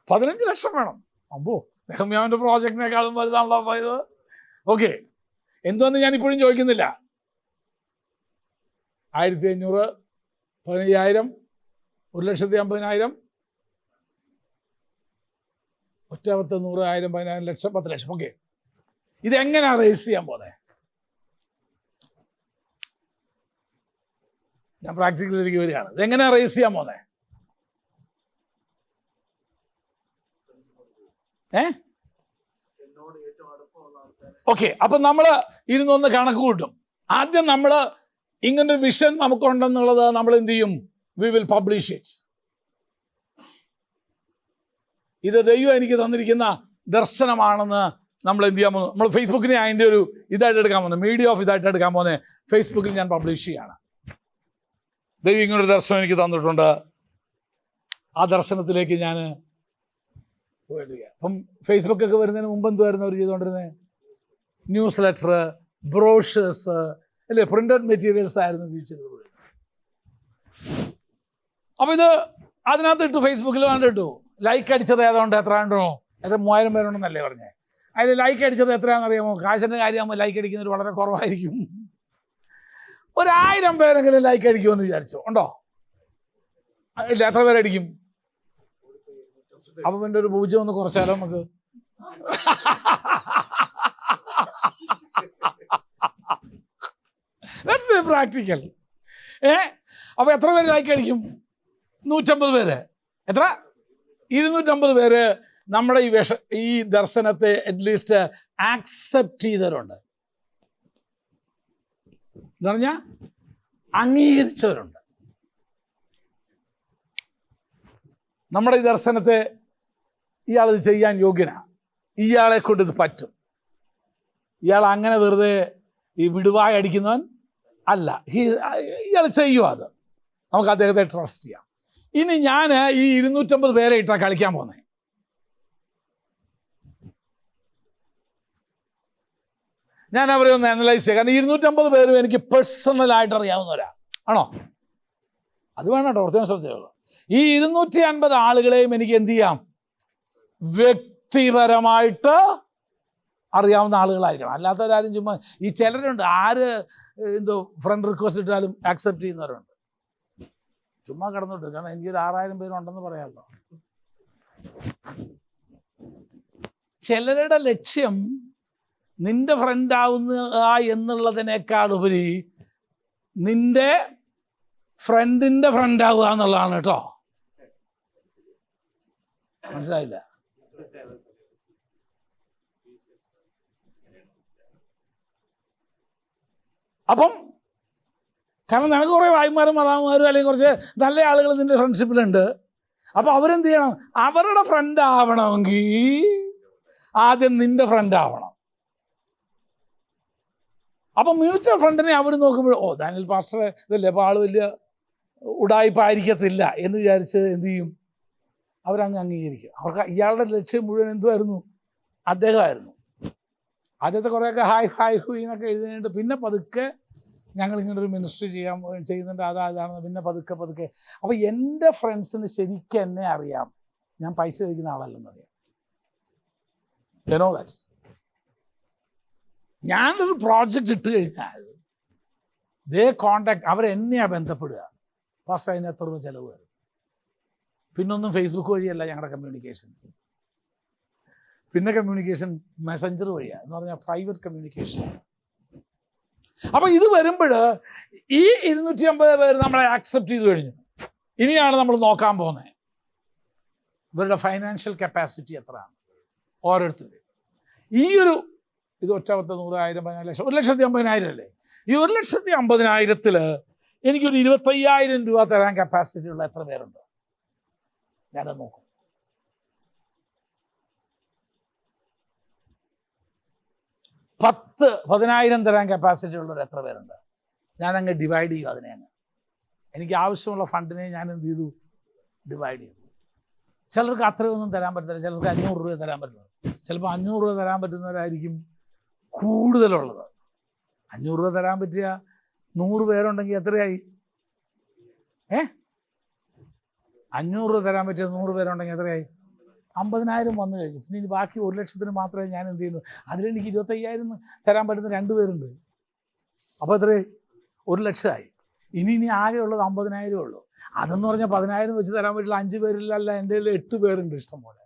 15 ലക്ഷം വേണം. അമ്പോ, നെഹമ്യാവിൻ്റെ പ്രോജക്റ്റിനേക്കാളും വലുതാണല്ലോ അപ്പോൾ ഇത്. ഓക്കെ, എന്തുവന്ന് ഞാൻ ഇപ്പോഴും ചോദിക്കുന്നില്ല. 1500, 15,000, 1,50,000, ഒറ്റ 100, 1000, 15 ലക്ഷം, 10 ലക്ഷം. ഓക്കെ, ഇതെങ്ങനെയാണ് റേസ് ചെയ്യാൻ പോകുന്നത്? ഞാൻ പ്രാക്ടിക്കലിലേക്ക് വരികയാണ്. ഇതെങ്ങനെയാണ് റേസ് ചെയ്യാൻ പോകുന്നത്? ഓക്കെ, അപ്പം നമ്മൾ ഇരുന്നൊന്ന് കണക്ക് കൂട്ടും. ആദ്യം നമ്മൾ ഇങ്ങനൊരു വിഷൻ നമുക്കുണ്ടെന്നുള്ളത് നമ്മൾ എന്ത് ചെയ്യും? We will publish it. ഇത് ദൈവം എനിക്ക് തന്നിരിക്കുന്ന ദർശനമാണെന്ന് നമ്മൾ എന്ത് ചെയ്യാൻ പോകുന്നു? നമ്മൾ ഫേസ്ബുക്കിനെ അതിൻ്റെ ഒരു ഇതായിട്ട് എടുക്കാൻ പോകുന്നത്, മീഡിയ ഓഫ് ഇതായിട്ട് എടുക്കാൻ പോകുന്നത് ഫേസ്ബുക്കിൽ ഞാൻ പബ്ലിഷ് ചെയ്യാണ്. ദൈവം ഇങ്ങനൊരു ദർശനം എനിക്ക് തന്നിട്ടുണ്ട്. ആ ദർശനത്തിലേക്ക് ഞാൻ പോയിട്ടില്ല. അപ്പം ഫേസ്ബുക്കൊക്കെ വരുന്നതിന് മുമ്പ് എന്തുവായിരുന്നു അവർ ചെയ്തുകൊണ്ടിരുന്നത്? ന്യൂസ് ലെറ്റർ, ബ്രോഷേഴ്സ് അല്ലേ, പ്രിന്റഡ് മെറ്റീരിയൽസ് ആയിരുന്നു ഉപയോഗിച്ചിരുന്നത്. അപ്പോൾ ഇത് അതിനകത്ത് ഇട്ടു, ഫേസ്ബുക്കിൽ വേണ്ട ഇട്ടു. ലൈക്ക് അടിച്ചത് ഏതാണ്ട് എത്ര 3000 പേരുണ്ടെന്നല്ലേ പറഞ്ഞേ? അതിൽ ലൈക്ക് അടിച്ചത് എത്രയാണെന്നറിയാമോ? കാശിൻ്റെ കാര്യമാകുമ്പോൾ ലൈക്ക് അടിക്കുന്നവർ വളരെ കുറവായിരിക്കും. 1000 പേരെങ്കിലും ലൈക്ക് അടിക്കുമെന്ന് വിചാരിച്ചോ? ഉണ്ടോ? ഇല്ല, എത്ര പേരടിക്കും? അപ്പം എൻ്റെ ഒരു 0 ഒന്ന് കുറച്ചാലോ നമുക്ക്? Let's be practical. അപ്പോൾ എത്ര പേര് ലൈക്ക് അടിക്കും? 150 പേര്. എത്ര? 250 പേര് നമ്മുടെ ഈ ദർശനത്തെ അറ്റ്ലീസ്റ്റ് ആക്സെപ്റ്റ് ചെയ്തവരുണ്ട്, എന്ന് പറഞ്ഞാൽ അംഗീകരിച്ചവരുണ്ട്. നമ്മുടെ ഈ ദർശനത്തെ ഇയാളിത് ചെയ്യാൻ യോഗ്യനാണ്, ഇയാളെ കൊണ്ട് ഇത് പറ്റും, ഇയാൾ അങ്ങനെ വെറുതെ ഈ വിടുവായി അടിക്കുന്നവൻ അല്ല, ഇയാൾ ചെയ്യുമോ, അത് നമുക്ക് അദ്ദേഹത്തെ ട്രസ്റ്റ് ചെയ്യാം. ഇനി ഞാൻ ഈ 250 പേരെ ഇട്ടാ കളിക്കാൻ പോകുന്നത്. ഞാൻ അവരെ ഒന്ന് അനലൈസ് ചെയ്യാം. കാരണം 250 പേരും എനിക്ക് പേഴ്സണലായിട്ട് അറിയാവുന്നവരാ. ആണോ? അത് വേണം കേട്ടോ, പ്രത്യേകം ശ്രദ്ധയുള്ളൂ. ഈ 250 ആളുകളെയും എനിക്ക് എന്ത് ചെയ്യാം? വ്യക്തിപരമായിട്ട് അറിയാവുന്ന ആളുകളായിരിക്കണം. അല്ലാത്തവരാരും ചുമ്മാ ഈ ചിലരുണ്ട്, ആര് എന്തോ ഫ്രണ്ട് റിക്വസ്റ്റ് ഇട്ടാലും ആക്സെപ്റ്റ് ചെയ്യുന്നവരുണ്ട്. ചുമ്മാ കടന്നിട്ട്, കാരണം എനിക്കൊരു 6000 പേരുണ്ടെന്ന് പറയാമല്ലോ. ചിലരുടെ ലക്ഷ്യം നിന്റെ ഫ്രണ്ട് ആവുക എന്നുള്ളതിനേക്കാൾ ഉപരി നിന്റെ ഫ്രണ്ടിൻ്റെ ഫ്രണ്ട് ആവുക എന്നുള്ളതാണ് കേട്ടോ. മനസ്സിലായില്ല? അപ്പം കാരണം നിനക്ക് കുറേ വായ്മാരും മതാമാരും അല്ലെങ്കിൽ കുറച്ച് നല്ല ആളുകൾ നിൻ്റെ ഫ്രണ്ട്ഷിപ്പിലുണ്ട്. അപ്പോൾ അവരെന്ത് ചെയ്യണം? അവരുടെ ഫ്രണ്ട് ആവണമെങ്കിൽ ആദ്യം നിൻ്റെ ഫ്രണ്ട് ആവണം. അപ്പം മ്യൂച്വൽ ഫ്രണ്ടിനെ അവർ നോക്കുമ്പോൾ, ഓ ദാനിയേൽ പാസ്റ്റർ ഇതല്ലേ, അപ്പോൾ ആൾ വലിയ ഉടായ്പായിരിക്കത്തില്ല എന്ന് വിചാരിച്ച് എന്ത് ചെയ്യും? അവരങ്ങ് അംഗീകരിക്കും. അവർക്ക് ഇയാളുടെ ലക്ഷ്യം മുഴുവൻ എന്തുമായിരുന്നു? അദ്ദേഹമായിരുന്നു. ആദ്യത്തെ കുറേയൊക്കെ ഹായ് ഹായ് ഹുയിന്നൊക്കെ എഴുതിയിട്ട് പിന്നെ പതുക്കെ ഞങ്ങളിങ്ങനൊരു മിനിസ്ട്രി ചെയ്യുന്നുണ്ട്, അതാണെന്ന് പിന്നെ പതുക്കെ. അപ്പോൾ എൻ്റെ ഫ്രണ്ട്സിന് ശരിക്കും എന്നെ അറിയാം, ഞാൻ പൈസ ചോദിക്കുന്ന ആളല്ലെന്നറിയാം. ദാറ്റ്സ് ഞാനൊരു പ്രോജക്റ്റ് ഇട്ട് കഴിഞ്ഞാൽ ദേ കോണ്ടാക്ട്, അവരെന്നെയാണ് ബന്ധപ്പെടുക. ഫസ്റ്റ് അതിന് എത്ര രൂപ ചിലവ് വരും? പിന്നൊന്നും ഫേസ്ബുക്ക് വഴിയല്ല ഞങ്ങളുടെ കമ്മ്യൂണിക്കേഷൻ, പിന്നെ കമ്മ്യൂണിക്കേഷൻ മെസ്സഞ്ചർ വഴിയാണ്, എന്ന് പറഞ്ഞാൽ പ്രൈവറ്റ് കമ്മ്യൂണിക്കേഷൻ. അപ്പോൾ ഇത് വരുമ്പോൾ ഈ 250 പേര് നമ്മളെ ആക്സെപ്റ്റ് ചെയ്ത് കഴിഞ്ഞു. ഇനിയാണ് നമ്മൾ നോക്കാൻ പോകുന്നത് ഇവരുടെ ഫൈനാൻഷ്യൽ കപ്പാസിറ്റി എത്രയാണ് ഓരോരുത്തരും. ഈ ഒരു ഇത് ഒറ്റ 100, 1000, 15 ലക്ഷം, 1,50,000 അല്ലേ? ഈ 1,50,000 എനിക്കൊരു 25,000 രൂപ തരാൻ കപ്പാസിറ്റി ഉള്ള എത്ര പേരുണ്ട്? ഞാനത് നോക്കും. പത്ത് 10,000 തരാൻ കപ്പാസിറ്റി ഉള്ളവർ എത്ര പേരുണ്ട്? ഞാനങ്ങ് ഡിവൈഡ് ചെയ്യും അതിനെ. എനിക്ക് ആവശ്യമുള്ള ഫണ്ടിനെ ഞാൻ എന്ത് ചെയ്തു? ഡിവൈഡ് ചെയ്തു. ചിലർക്ക് അത്രയൊന്നും തരാൻ പറ്റില്ല, ചിലർക്ക് 500 രൂപ തരാൻ പറ്റില്ല. ചിലപ്പോൾ 500 രൂപ തരാൻ പറ്റുന്നവരായിരിക്കും കൂടുതലുള്ളത്. 500 രൂപ തരാൻ പറ്റിയ 100 പേരുണ്ടെങ്കിൽ എത്രയായി? 500 തരാൻ പറ്റിയ 100 പേരുണ്ടെങ്കിൽ എത്രയായി? 50,000 വന്നു കഴിഞ്ഞു. പിന്നെ ഇനി ബാക്കി 1,00,000 മാത്രമേ ഞാൻ എന്ത് ചെയ്യുന്നു. അതിലെനിക്ക് 25,000 തരാൻ പറ്റുന്ന 2 പേരുണ്ട്. അപ്പോൾ എത്രയായി? 1,00,000 ആയി. ഇനി ആകെ ഉള്ളത് 50,000 ഉള്ളൂ. അതെന്ന് പറഞ്ഞാൽ 10,000 വെച്ച് തരാൻ പറ്റില്ല. 5 പേരിലല്ല, എൻ്റെ കയ്യിൽ 8 പേരുണ്ട് ഇഷ്ടം പോലെ.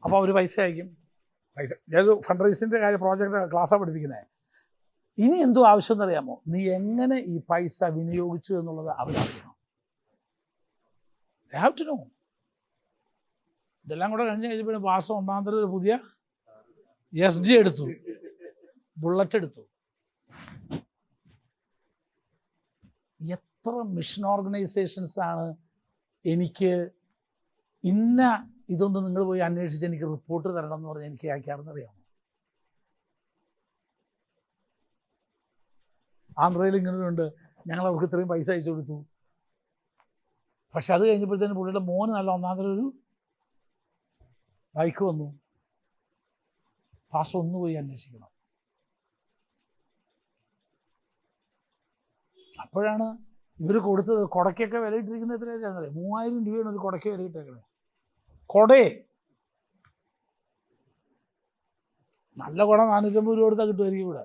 അപ്പോൾ അവർ പൈസ അയക്കും. ഞാനൊരു ഫണ്ട് റൈസിൻ്റെ കാര്യം പ്രോജക്റ്റ് ക്ലാസ്സാണ് പഠിപ്പിക്കുന്നത്. ഇനി എന്തോ ആവശ്യം എന്നറിയാമോ? നീ എങ്ങനെ ഈ പൈസ വിനിയോഗിച്ചു എന്നുള്ളത് അവരറിയണം. Have to know. ഇതെല്ലാം കൂടെ കഴിഞ്ഞ് കഴിഞ്ഞപ്പോൾ മാസം 1-ാം തീയതി ഒരു പുതിയ SG എടുത്തു, ബുള്ളറ്റ് എടുത്തു. എത്ര മിഷൻ ഓർഗനൈസേഷൻസാണ് എനിക്ക് ഇന്ന ഇതൊന്ന് നിങ്ങൾ പോയി അന്വേഷിച്ച് എനിക്ക് റിപ്പോർട്ട് തരണം എന്ന് പറഞ്ഞാൽ എനിക്ക് അയക്കാമെന്നറിയാമോ? ആന്ധ്രയിൽ ഇങ്ങനെയുണ്ട്, ഞങ്ങൾ അവർക്ക് ഇത്രയും പൈസ അയച്ചു കൊടുത്തു. പക്ഷെ അത് കഴിഞ്ഞപ്പോഴത്തേന് പുള്ളിയുടെ മോന് നല്ല 1-ാം തീയതി ഒരു ബൈക്ക് വന്നു. പാസ്റ്റർ ഒന്ന് പോയി അന്വേഷിക്കണം. അപ്പോഴാണ് ഇവർ കൊടുത്തത്. കുടയ്ക്കൊക്കെ വിലയിട്ടിരിക്കുന്നത് എത്രയാണെന്നറിയാം? 3,000 രൂപയാണ് ഒരു കുടയ്ക്ക് വിലയിട്ടേക്കണേ. കൊടേ നല്ല കുട 450 രൂപ കൊടുത്താൽ കിട്ടുമായിരിക്കും ഇവിടെ.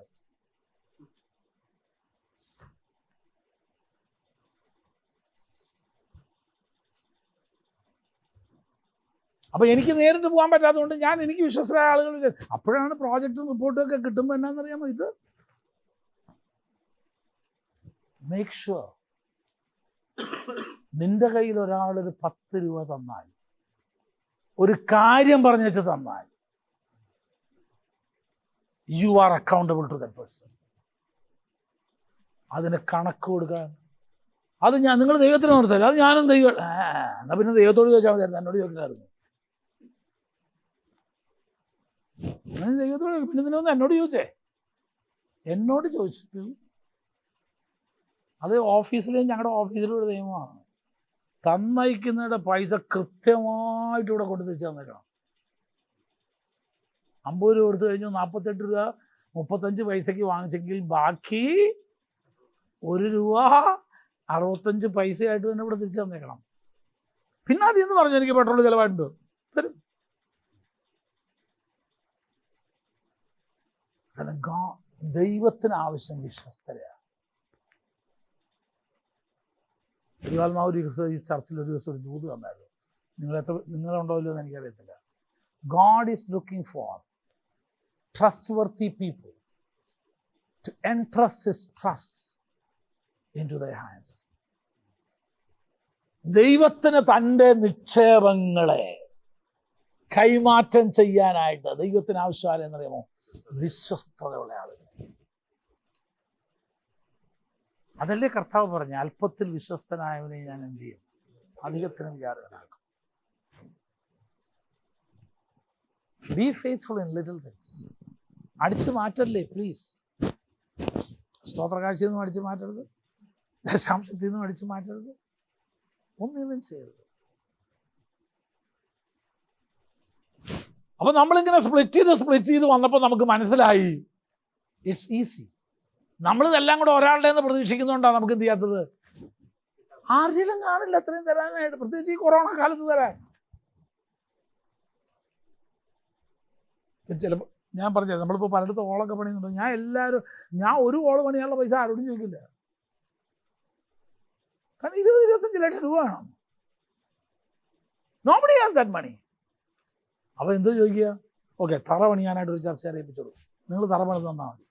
അപ്പോൾ എനിക്ക് നേരിട്ട് പോകാൻ പറ്റാത്തതുകൊണ്ട് എനിക്ക് വിശ്വസ്തരായ ആളുകൾ. അപ്പോഴാണ് പ്രോജക്റ്റും റിപ്പോർട്ടും ഒക്കെ കിട്ടുമ്പോൾ എന്നാണെന്നറിയാമോ? ഇത് മേക്ക് ഷുവർ നിന്റെ കയ്യിൽ ഒരാളൊരു 10 രൂപ തന്നാൽ, ഒരു കാര്യം പറഞ്ഞു വെച്ച് തന്നാൽ, you are accountable to that person. അതിന് കണക്ക് കൊടുക്കാൻ അത് നിങ്ങൾ ദൈവത്തിന് നിർത്തല്ല. അത് ഞാനും ദൈവം. എന്നാൽ പിന്നെ ദൈവത്തോട് ചോദിച്ചാൽ മതിയായിരുന്നു, എന്നോട് ചോദിക്കലായിരുന്നു. ദൈവത്തോട് പിന്നെ ഇതിനൊന്ന് എന്നോട് ചോദിച്ചേ. എന്നോട് ചോദിച്ചിട്ട് അത് ഞങ്ങളുടെ ഓഫീസിലൊരു നിയമമാണ്. തന്നയക്കുന്നതിൻ്റെ പൈസ കൃത്യമായിട്ട് ഇവിടെ കൊടുത്തിച്ച് തന്നേക്കണം. 50 രൂപ കൊടുത്തു കഴിഞ്ഞു, 48 രൂപ 35 പൈസയ്ക്ക് വാങ്ങിച്ചെങ്കിൽ ബാക്കി 1 രൂപ 65 പൈസയായിട്ട് തന്നെ ഇവിടെ തിരിച്ചു തന്നേക്കണം. പിന്നെ അതിന്ന് പറഞ്ഞു എനിക്ക് പെട്രോൾ ചിലവായിട്ടുണ്ട് തരും. ദൈവത്തിന് ആവശ്യം വിശ്വസ്തരാണ്. ദൈവാത്മാവ് ഒരു ദിവസം ഈ ചർച്ചിൽ ഒരു ദിവസം ഒരു ദൂത് തന്നായിരുന്നു. നിങ്ങളുണ്ടോ ഇല്ലയോ എന്ന് എനിക്കറിയത്തില്ല. God is looking for trustworthy people to entrust His trust into their hands. ദൈവത്തിന് തൻ്റെ നിക്ഷേപങ്ങളെ കൈമാറ്റം ചെയ്യാനായിട്ട് ദൈവത്തിന് ആവശ്യം എന്നറിയാമോ? വിശ്വസ്തതയുള്ള ആളുകൾ. അതല്ലേ കർത്താവ് പറഞ്ഞ, അല്പത്തിൽ വിശ്വസ്തനായവനെ ഞാൻ എന്ത് ചെയ്യും, അധികത്തിന് വിചാരകനാക്കും. Be faithful in little things. അടിച്ചു മാറ്റല്ലേ പ്ലീസ്. സ്തോത്ര കാഴ്ചയിൽ നിന്നും അടിച്ചു മാറ്റരുത്, ദശാംശത്തിൽ നിന്നും അടിച്ചു മാറ്റരുത്, ഒന്നും ചെയ്യരുത്. അപ്പോൾ നമ്മളിങ്ങനെ സ്പ്ലിറ്റ് ചെയ്ത് വന്നപ്പോൾ നമുക്ക് മനസ്സിലായി ഇറ്റ്സ് ഈസി. നമ്മളിതെല്ലാം കൂടെ ഒരാളുടെ നിന്ന് പ്രതീക്ഷിക്കുന്നുകൊണ്ടാണ് നമുക്ക് എന്ത് ചെയ്യാത്തത്. ആരെങ്കിലും കാണില്ല അത്രയും തരാനായിട്ട്, പ്രത്യേകിച്ച് ഈ കൊറോണ കാലത്ത് തരാൻ. ചിലപ്പോൾ ഞാൻ പറഞ്ഞത് നമ്മളിപ്പോൾ പലയിടത്തും ഓളൊക്കെ പണിയുന്നുണ്ട്. ഞാൻ ഒരു ഓള് പണിയാനുള്ള പൈസ ആരോടും ചോദിക്കില്ല. കാരണം 20-25 ലക്ഷം രൂപ വേണം. Nobody has that money. അപ്പോൾ എന്തോ ചോദിക്കുക, ഓക്കെ തറ പണിയാനായിട്ട് ഒരു ചർച്ച അറിയിപ്പിച്ചോളൂ, നിങ്ങൾ തറ പണിത് തന്നാൽ മതി,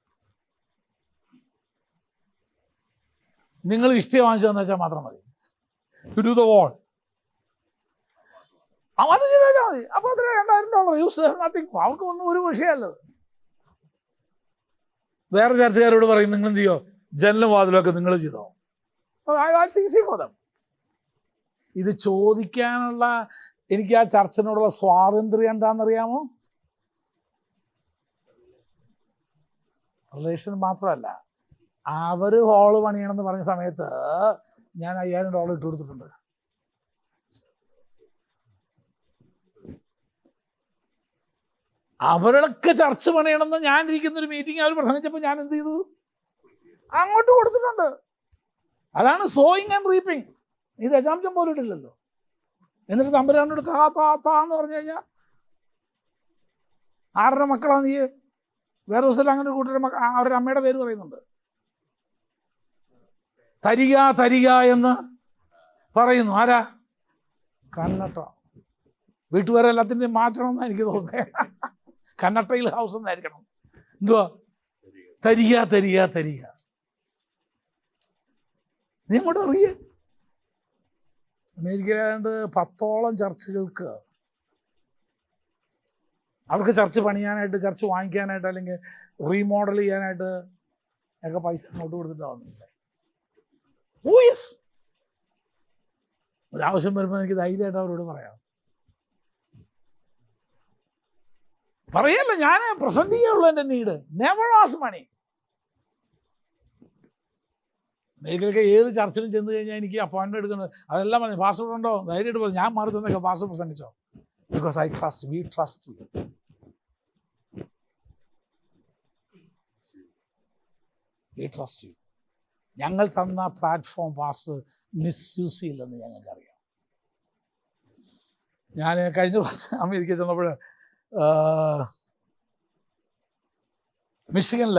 നിങ്ങൾ ഇഷ്ടിക വാങ്ങിച്ചു തന്നു വെച്ചാൽ മാത്രം മതി, ടു ഡു ദ വോൾ. അവന് ചെയ്താൽ മതി. അപ്പോൾ അത്ര $2,000 യൂസ് നത്തിങ്. അവർക്ക് ഒന്നും ഒരു വിഷയമല്ലത്. വേറെ ചർച്ചക്കാരോട് പറയും നിങ്ങൾ എന്ത് ചെയ്യോ, ജനലും വാതിലൊക്കെ നിങ്ങൾ ചെയ്തോ. Easy for them. ഇത് ചോദിക്കാനുള്ള എനിക്ക് ആ ചർച്ചിനോടുള്ള സ്വാതന്ത്ര്യം എന്താണെന്നറിയാമോ? റിലേഷൻ മാത്രമല്ല, അവർ ഹോള് പണിയണമെന്ന് പറഞ്ഞ സമയത്ത് ഞാൻ $5,000 ഇട്ട് കൊടുത്തിട്ടുണ്ട്. അവരുടെയൊക്കെ ചർച്ച പണിയണമെന്ന് ഞാൻ ഇരിക്കുന്നൊരു മീറ്റിംഗ് അവർ പ്രസംഗിച്ചപ്പോൾ ഞാൻ എന്ത് ചെയ്തു? അങ്ങോട്ട് കൊടുത്തിട്ടുണ്ട്. അതാണ് സോയിങ് ആൻഡ് റീപ്പിംഗ്. നീ ദശാംശം പോലും ഇട്ടില്ലല്ലോ. എന്നിട്ട് തമ്പുരാനോട് താ താ താ എന്ന് പറഞ്ഞു കഴിഞ്ഞാൽ ആരുടെ മക്കളാണ് നീ? വേറെ ദിവസം അങ്ങനെ ഒരു കൂട്ടരുടെ അവരുടെ അമ്മയുടെ പേര് പറയുന്നുണ്ട്. തരിക തരിക എന്ന് പറയുന്നു. ആരാ? കന്നട്ട. വീട്ടുകാരെല്ലാത്തിൻ്റെയും മാറ്റണമെന്ന് എനിക്ക് തോന്നുന്നത്. കന്നട്ടയിൽ ഹൗസ് എന്നായിരിക്കണം. എന്തുവാ? തരിക തരിക തരിക. നീ അങ്ങോട്ട് അറിയേ. അമേരിക്കയിലാണ്ട് 10ഓളം ചർച്ചുകൾക്ക് അവർക്ക് ചർച്ച് പണിയാനായിട്ട്, ചർച്ച് വാങ്ങിക്കാനായിട്ട്, അല്ലെങ്കിൽ റീമോഡൽ ചെയ്യാനായിട്ട് ഒക്കെ പൈസ അങ്ങോട്ട് കൊടുത്തിട്ടാവുന്നില്ല. ഓ യെസ്, ഒരാവശ്യം വരുമ്പോൾ എനിക്ക് ധൈര്യമായിട്ട് അവരോട് പറയാം. പറയല്ല, ഞാൻ പ്രസന്റ് ചെയ്യുള്ളൂ എൻ്റെ നീഡ്. നെവർ ആസ്ക് മണി. അമേരിക്കയിലൊക്കെ ഏത് ചർച്ചിലും ചെന്ന് കഴിഞ്ഞാൽ എനിക്ക് അപ്പോയിൻമെൻ്റ് എടുക്കുന്നത് അതെല്ലാം പറഞ്ഞു. പാസ്പോർട്ട് ഉണ്ടോ? ധൈര്യമായിട്ട് പറഞ്ഞു. ഞാൻ മാറി തന്നൊക്കെ പാസ്പോർട്ട് പ്രസംഗിച്ചോ. Because I trust, we trust you. We trust you. ഞങ്ങൾ തന്ന പ്ലാറ്റ്ഫോം പാസ്റ്റർ മിസ്യൂസ് ചെയ്യില്ലെന്ന് ഞങ്ങൾക്കറിയാം. ഞാൻ കഴിഞ്ഞ പ്രാവശ്യം അമേരിക്ക ചെന്നപ്പോൾ മിഷിഗനിൽ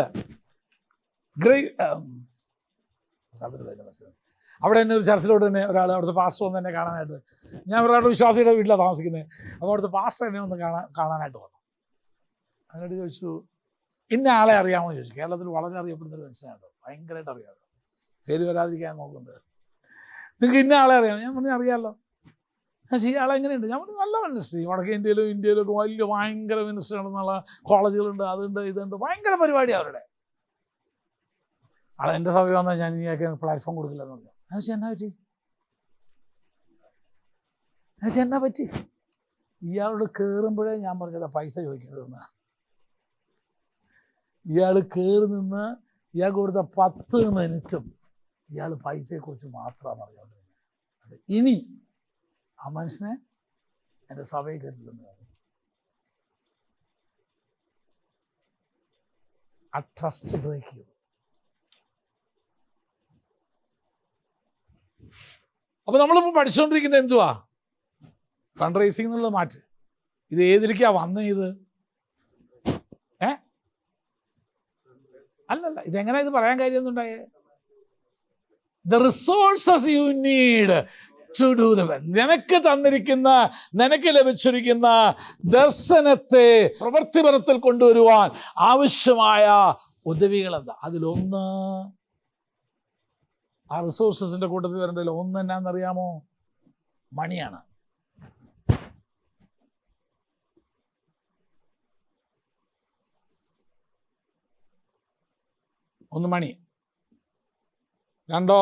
അവിടെ തന്നെ ഒരു ചർച്ചിലോട്ട് തന്നെ ഒരാൾ, അവിടുത്തെ പാസ്റ്റർ വന്ന് എന്നെ കാണാനായിട്ട്, ഞാൻ ഒരാളുടെ വിശ്വാസിയുടെ വീട്ടിലാണ് താമസിക്കുന്നത്. അപ്പോൾ അവിടുത്തെ പാസ്റ്റർ എന്നെ ഒന്ന് കാണാനായിട്ട് വന്നു. അതിനോട് ചോദിച്ചു, ഇന്ന ആളെ അറിയാമോ ചോദിച്ചു. കേരളത്തിൽ വളരെ അറിയപ്പെടുന്ന ഒരു മനുഷ്യനാണ്, ഭയങ്കരമായിട്ട് അറിയാമോ, പേര് വരാതിരിക്കാൻ നോക്കുന്നത്. നിങ്ങൾക്ക് ഇന്ന ആളെ അറിയാമോ? ഞാൻ പറഞ്ഞു അറിയാമല്ലോ. പക്ഷേ ഈ ആളെ എങ്ങനെയുണ്ട്? ഞാൻ പറഞ്ഞു നല്ല മിനിസ്ട്രി, വടക്കേ ഇന്ത്യയിലും ഒക്കെ വലിയ ഭയങ്കര മിനിസ്ട്രി നടന്നുള്ള കോളേജുകളുണ്ട്, അതുണ്ട് ഇതുണ്ട്, ഭയങ്കര പരിപാടി അവരുടെ. ആളെ എൻ്റെ സഭ വന്നാൽ ഞാൻ ഇനിയൊക്കെ പ്ലാറ്റ്ഫോം കൊടുക്കില്ലെന്ന് പറഞ്ഞു. എന്നാ പറ്റി? ഇയാളോട് കയറുമ്പോഴേ ഞാൻ പറഞ്ഞത് പൈസ ചോദിക്കരുതെന്ന്. ഇയാൾ കയറി നിന്ന് ഇയാൾക്ക് കൊടുത്ത 10 മിനിറ്റും ഇയാൾ പൈസയെക്കുറിച്ച് മാത്രമാണ് പറഞ്ഞുകൊണ്ടിരുന്നത്. ഇനി ആ മനുഷ്യനെ എൻ്റെ സഭയിൽ കയറില്ലെന്ന് പറഞ്ഞു. ആ ട്രസ്റ്റ് ബ്രേക്ക് ചെയ്തു. അപ്പോൾ നമ്മളിപ്പോൾ പഠിച്ചുകൊണ്ടിരിക്കുന്നത് എന്തുവാ? ഫണ്ട് റേസിംഗ് എന്നുള്ളത് മാറ്റ്. ഇത് ഏതിലേക്കാ വന്നത്? ഇത് അല്ലല്ല, ഇതെങ്ങനെ ഇത് പറയാൻ കാര്യമൊന്നുണ്ടായേ? The resources you need to do the work. നിനക്ക് തന്നിരിക്കുന്ന, നിനക്ക് ലഭിച്ചിരിക്കുന്ന ദർശനത്തെ പ്രവൃത്തിപരത്തിൽ കൊണ്ടുവരുവാൻ ആവശ്യമായ ഉദവികൾ എന്താ? അതിലൊന്ന്, ആ റിസോഴ്സസിൻ്റെ കൂട്ടത്തിൽ വരേണ്ടതിൽ ഒന്ന് എന്നാന്നറിയാമോ? മണിയാണ്. ഒന്ന് മണി. രണ്ടോ?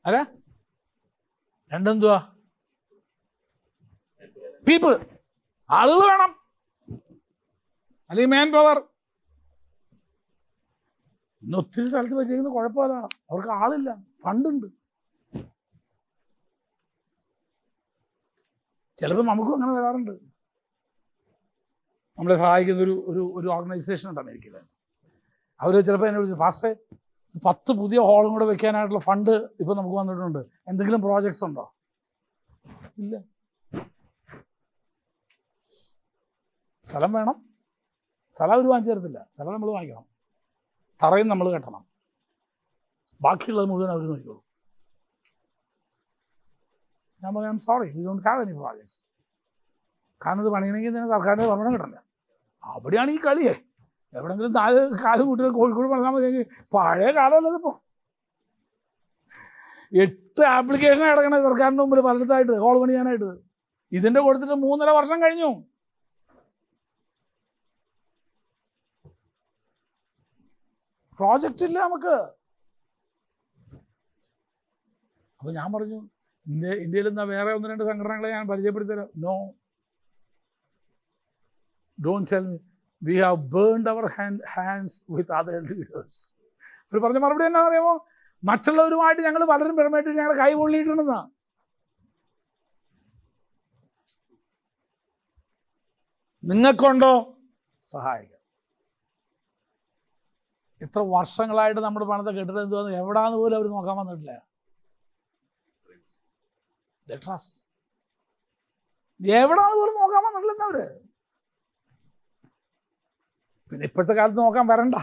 അല്ല, രണ്ടെന്തുവാ? പീപ്പിൾ, ആളുകൾ വേണം, അല്ലെങ്കിൽ മാൻ പവർ. ഇന്ന് ഒത്തിരി സ്ഥലത്ത് പറ്റിയിരിക്കുന്ന കുഴപ്പമില്ല, അവർക്ക് ആളില്ല, ഫണ്ടുണ്ട്. ചിലപ്പോൾ നമുക്കും അങ്ങനെ വരാറുണ്ട്. നമ്മളെ സഹായിക്കുന്ന ഒരു ഓർഗനൈസേഷൻ ഉണ്ട് അമേരിക്കയിൽ. അവർ ചിലപ്പോൾ എന്നെ വിളിച്ചു, പാസ്റ്റേ 10 പുതിയ ഹോളും കൂടെ വെക്കാനായിട്ടുള്ള ഫണ്ട് ഇപ്പോൾ നമുക്ക് വന്നിട്ടുണ്ട്, എന്തെങ്കിലും പ്രോജക്ട്സ് ഉണ്ടോ? ഇല്ല. സ്ഥലം വേണം, സ്ഥലം അവർ വാങ്ങിച്ചു തരത്തില്ല, സ്ഥലം നമ്മൾ വാങ്ങിക്കണം, തറയും നമ്മൾ കെട്ടണം, ബാക്കിയുള്ളത് മുഴുവൻ അവർ നോക്കിക്കോളും. ഞാൻ പറയാം, I am sorry, we don't have any projects. കാരണം ഇത് പണിയണമെങ്കിൽ തന്നെ സർക്കാരിൻ്റെ പെർമിഷൻ കിട്ടണ്ടേ. അവിടെയാണ് ഈ കളിയേ. എവിടെങ്കിലും 4 കാലം കൂട്ടി കോഴിക്കോട് പറഞ്ഞാൽ മതി. പഴയ കാലമല്ലത്. ഇപ്പോൾ 8 ആപ്ലിക്കേഷൻ കിടക്കണേ സർക്കാരിൻ്റെ മുമ്പിൽ പലയിടത്തായിട്ട് ഹോൾ പണിയാനായിട്ട്. ഇതിൻ്റെ കൊടുത്തിട്ട് 3.5 വർഷം കഴിഞ്ഞു. പ്രോജക്റ്റ് ഇല്ല നമുക്ക്. അപ്പോൾ ഞാൻ പറഞ്ഞു, ഇന്ത്യയിൽ എന്താ വേറെ 1-2 സംഘടനകളെ ഞാൻ പരിചയപ്പെടുത്തരാം. No, don't tell me we have burned our hands with other leaders. അവർ പറഞ്ഞ മറുപടി എന്നാ അറിയാമോ? മറ്റുള്ളവരുമായിട്ട് ഞങ്ങൾ പലരും പെരുമായിട്ട് ഞങ്ങൾ കൈ പൊള്ളിയിട്ടുണ്ടെന്നാ. നിങ്ങൾക്കുണ്ടോ? സഹായിക്കാം. എത്ര വർഷങ്ങളായിട്ട് നമ്മുടെ പണത്തെ കെട്ടിടം എന്തുവന്ന് എവിടാന്ന് പോലും അവർ നോക്കാൻ വന്നിട്ടില്ല. ട്രസ്റ്റ് എവിടാന്ന് പോലും നോക്കാൻ വന്നിട്ടില്ല അവര്. പിന്നെ ഇപ്പോഴത്തെ കാലത്ത് നോക്കാൻ വരണ്ട.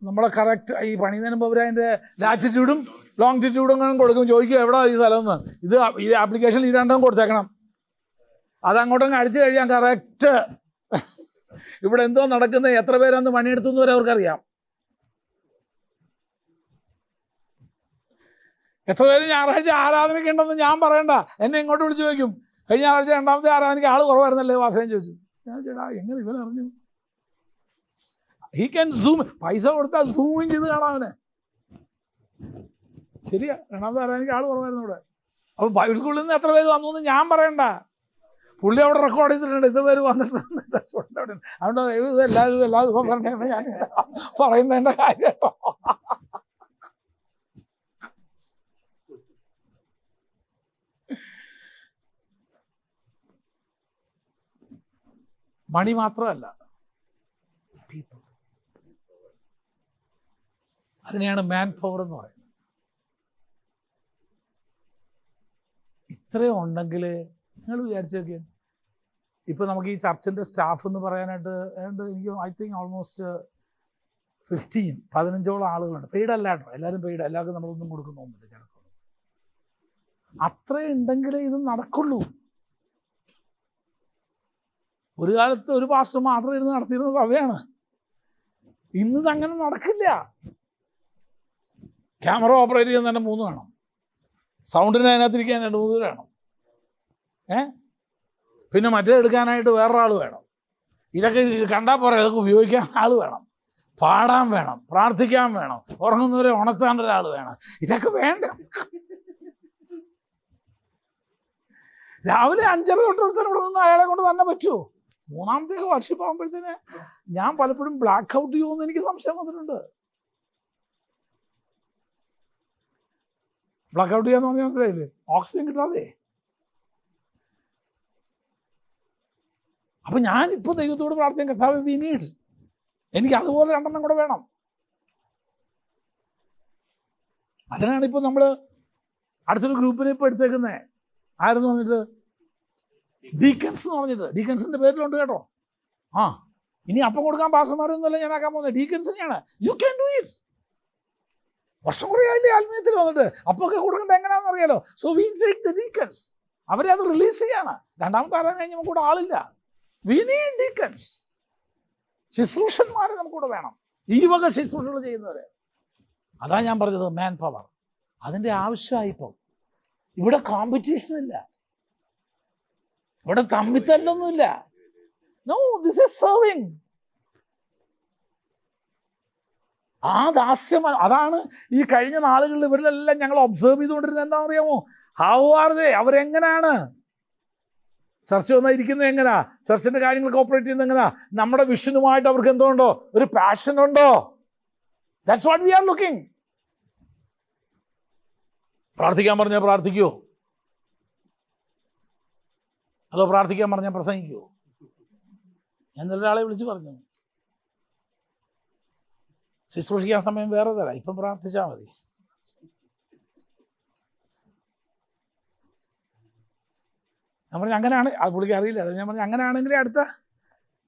നമ്മളെ കറക്റ്റ് ഈ പണിയുന്നതിന് മുമ്പ് അവർ അതിൻ്റെ ലാറ്റിറ്റ്യൂഡും ലോങ്ങിറ്റ്യൂഡും കൊടുക്കും. ചോദിക്കും എവിടെ ഈ സ്ഥലം എന്ന്. ഈ ആപ്ലിക്കേഷനിൽ ഈ രണ്ടും കൊടുത്തേക്കണം. അതങ്ങോട്ടങ്ങ് അടിച്ചു കഴിയാൻ കറക്റ്റ് ഇവിടെ എന്തോ നടക്കുന്നത്, എത്ര പേരന്ന് പണിയെടുത്തു എന്ന് വരെ അവർക്കറിയാം. എത്ര പേര് ഞായറാഴ്ച ആരാധനയ്ക്ക് ഉണ്ടെന്ന് ഞാൻ പറയണ്ട, എന്നെ ഇങ്ങോട്ട് വിളിച്ച് ചോദിക്കും. കഴിഞ്ഞ ഞായറാഴ്ച രണ്ടാമത്തെ ആരാധനയ്ക്ക് ആൾ കുറവായിരുന്നല്ലേ വാസേന്ന് ചോദിച്ചു. ഞാൻ ചേട്ടാ എങ്ങനെ ഇവൻ അറിഞ്ഞു? He can zoom. പൈസ കൊടുത്താൽ സൂമിങ് ചെയ്ത് കാണാം അവന്. ശരിയാ, രണ്ടാമത്തെ ആരാധനയ്ക്ക് ആൾ കുറവായിരുന്നു ഇവിടെ. അപ്പോൾ ബൈബിൾ സ്കൂളിൽ നിന്ന് എത്ര പേര് വന്നു എന്ന് ഞാൻ പറയണ്ട. പുള്ളി അവിടെ റെക്കോർഡ് ചെയ്തിട്ടുണ്ട്, ഇത് പേര് വന്നിട്ടുണ്ട്. അതുകൊണ്ട് എല്ലാവരും എല്ലാ ദിവസവും പറഞ്ഞ ഞാൻ പറയുന്നതിൻ്റെ കാര്യം കേട്ടോ. മണി മാത്രമല്ല, പീപ്പിൾ. അതിനെയാണ് മാൻ പവർ എന്ന് പറയുന്നത്. ഇത്രയും ഉണ്ടെങ്കിൽ നിങ്ങൾ വിചാരിച്ചു നോക്കിയാൽ, ഇപ്പോൾ നമുക്ക് ഈ ചർച്ചിൻ്റെ സ്റ്റാഫ് എന്ന് പറയാനായിട്ട് എനിക്ക് ഐ തിങ്ക് ഓൾമോസ്റ്റ് 15 ആളുകളുണ്ട്. പെയ്ഡ് അല്ല കേട്ടോ, എല്ലാവരും പെയ്ഡ്, എല്ലാവർക്കും നമ്മളൊന്നും കൊടുക്കുന്നൊന്നുമില്ല ചിലപ്പോൾ. അത്രയും ഉണ്ടെങ്കിലേ ഇത് നടക്കുള്ളൂ. ഒരു കാലത്ത് ഒരു പാസ്റ്റർ മാത്രം ഇരുന്ന് നടത്തിയിരുന്ന സഭയാണ്. ഇന്നത് അങ്ങനെ നടക്കില്ല. ക്യാമറ ഓപ്പറേറ്റ് ചെയ്യാൻ തന്നെ 3 വേണം, സൗണ്ടിന് അതിനകത്തിരിക്കാൻ 2-3 വേണം, പിന്നെ മറ്റേ എടുക്കാനായിട്ട് വേറൊരാൾ വേണം. ഇതൊക്കെ കണ്ടാൽ പോരാ, ഇതൊക്കെ ഉപയോഗിക്കാൻ ആൾ വേണം, പാടാൻ വേണം, പ്രാർത്ഥിക്കാൻ വേണം, ഉറങ്ങുന്നവരെ ഉണർത്താൻ ഒരാൾ വേണം. ഇതൊക്കെ വേണ്ട. രാവിലെ 5:30 തൊട്ട് ഇവിടെ നിന്ന് അയാളെ കൊണ്ട് തന്നെ പറ്റുമോ? 3ാമത്തേക്ക് വർഷിപ്പാകുമ്പോഴത്തേന് ഞാൻ പലപ്പോഴും ബ്ലാക്ക് ഔട്ട് ചെയ്യുമെന്ന് എനിക്ക് സംശയം വന്നിട്ടുണ്ട്. ബ്ലാക്ക് ഔട്ട് ചെയ്യാന്ന് പറഞ്ഞാൽ മനസ്സിലായില്ലേ? ഓക്സിജൻ കിട്ടാതെ. അപ്പം ഞാനിപ്പോൾ ദൈവത്തോട് പ്രാർത്ഥിക്കാൻ, കർത്താവ് വി നീഡ്, എനിക്ക് അതുപോലെ 2 കൂടെ വേണം. അതിനാണ് ഇപ്പോൾ നമ്മൾ അടുത്തൊരു ഗ്രൂപ്പിനെ ഇപ്പോൾ എടുത്തേക്കുന്നത്. ആരെന്ന് പറഞ്ഞിട്ട് ഡീക്കൻസ് എന്ന് പറഞ്ഞിട്ട്. ഡീക്കൻസിൻ്റെ പേരിലുണ്ട് കേട്ടോ. ഇനി അപ്പം കൊടുക്കാൻ പാസ്റ്റർമാരൊന്നുമല്ല ഞാൻ ആക്കാൻ പോകുന്നത്, ഡീക്കൻസിനെയാണ്. You can do it. വർഷം കുറേ ആയില്ലേ ആത്മീയത്തിൽ വന്നിട്ട്, അപ്പൊക്കെ കൊടുക്കേണ്ട എങ്ങനെയാണെന്ന് അറിയാലോ. So we take the deacons. അവരെ അത് റിലീസ് ചെയ്യാണ്. 2ാമത്തെ ആരാധന കഴിഞ്ഞ് നമുക്ക് കൂടെ ആളില്ല. We need deacons. ശുശ്രൂഷന്മാരെ നമുക്കൂടെ വേണം, ഈ വക ശുശ്രൂഷകൾ ചെയ്യുന്നവരെ. അതാ ഞാൻ പറഞ്ഞത് മാൻ പവർ. അതിൻ്റെ ആവശ്യമായിപ്പോൾ. ഇവിടെ കോമ്പറ്റീഷൻ ഇല്ല, ഇവിടെ തമ്മിത്തല്ലൊന്നുമില്ല. No, this is serving. ആ ദാസ്യമാണ്. അതാണ് ഈ കഴിഞ്ഞ നാളുകളിൽ ഇവരിലെല്ലാം ഞങ്ങൾ ഒബ്സർവ് ചെയ്തുകൊണ്ടിരുന്നത്. എന്താ അറിയാമോ? How are they? അവരെങ്ങനെയാണ് ചർച്ച വന്നിരിക്കുന്നത്? എങ്ങനെയാ ചർച്ചിൻ്റെ കാര്യങ്ങളൊക്കെ ഓപ്പറേറ്റ് ചെയ്യുന്നത്? എങ്ങനെയാ? നമ്മുടെ വിഷനുമായിട്ട് അവർക്ക് എന്തുകൊണ്ടോ ഒരു പാഷൻ ഉണ്ടോ? That's what we are looking. പ്രാർത്ഥിക്കാൻ പറഞ്ഞാൽ പ്രാർത്ഥിക്കുമോ? അതോ പ്രാർത്ഥിക്കാൻ പറഞ്ഞാൽ പ്രസംഗിക്കുമോ? ഞാൻ ഒരാളെ വിളിച്ച് പറഞ്ഞു, ശുശ്രൂഷിക്കാൻ സമയം വേറെ തരാം, ഇപ്പം പ്രാർത്ഥിച്ചാൽ മതി. ഞാൻ പറഞ്ഞു അങ്ങനെയാണ്. അത് പുള്ളിക്ക് അറിയില്ല. അത് ഞാൻ പറഞ്ഞു അങ്ങനെയാണെങ്കിലേ അടുത്ത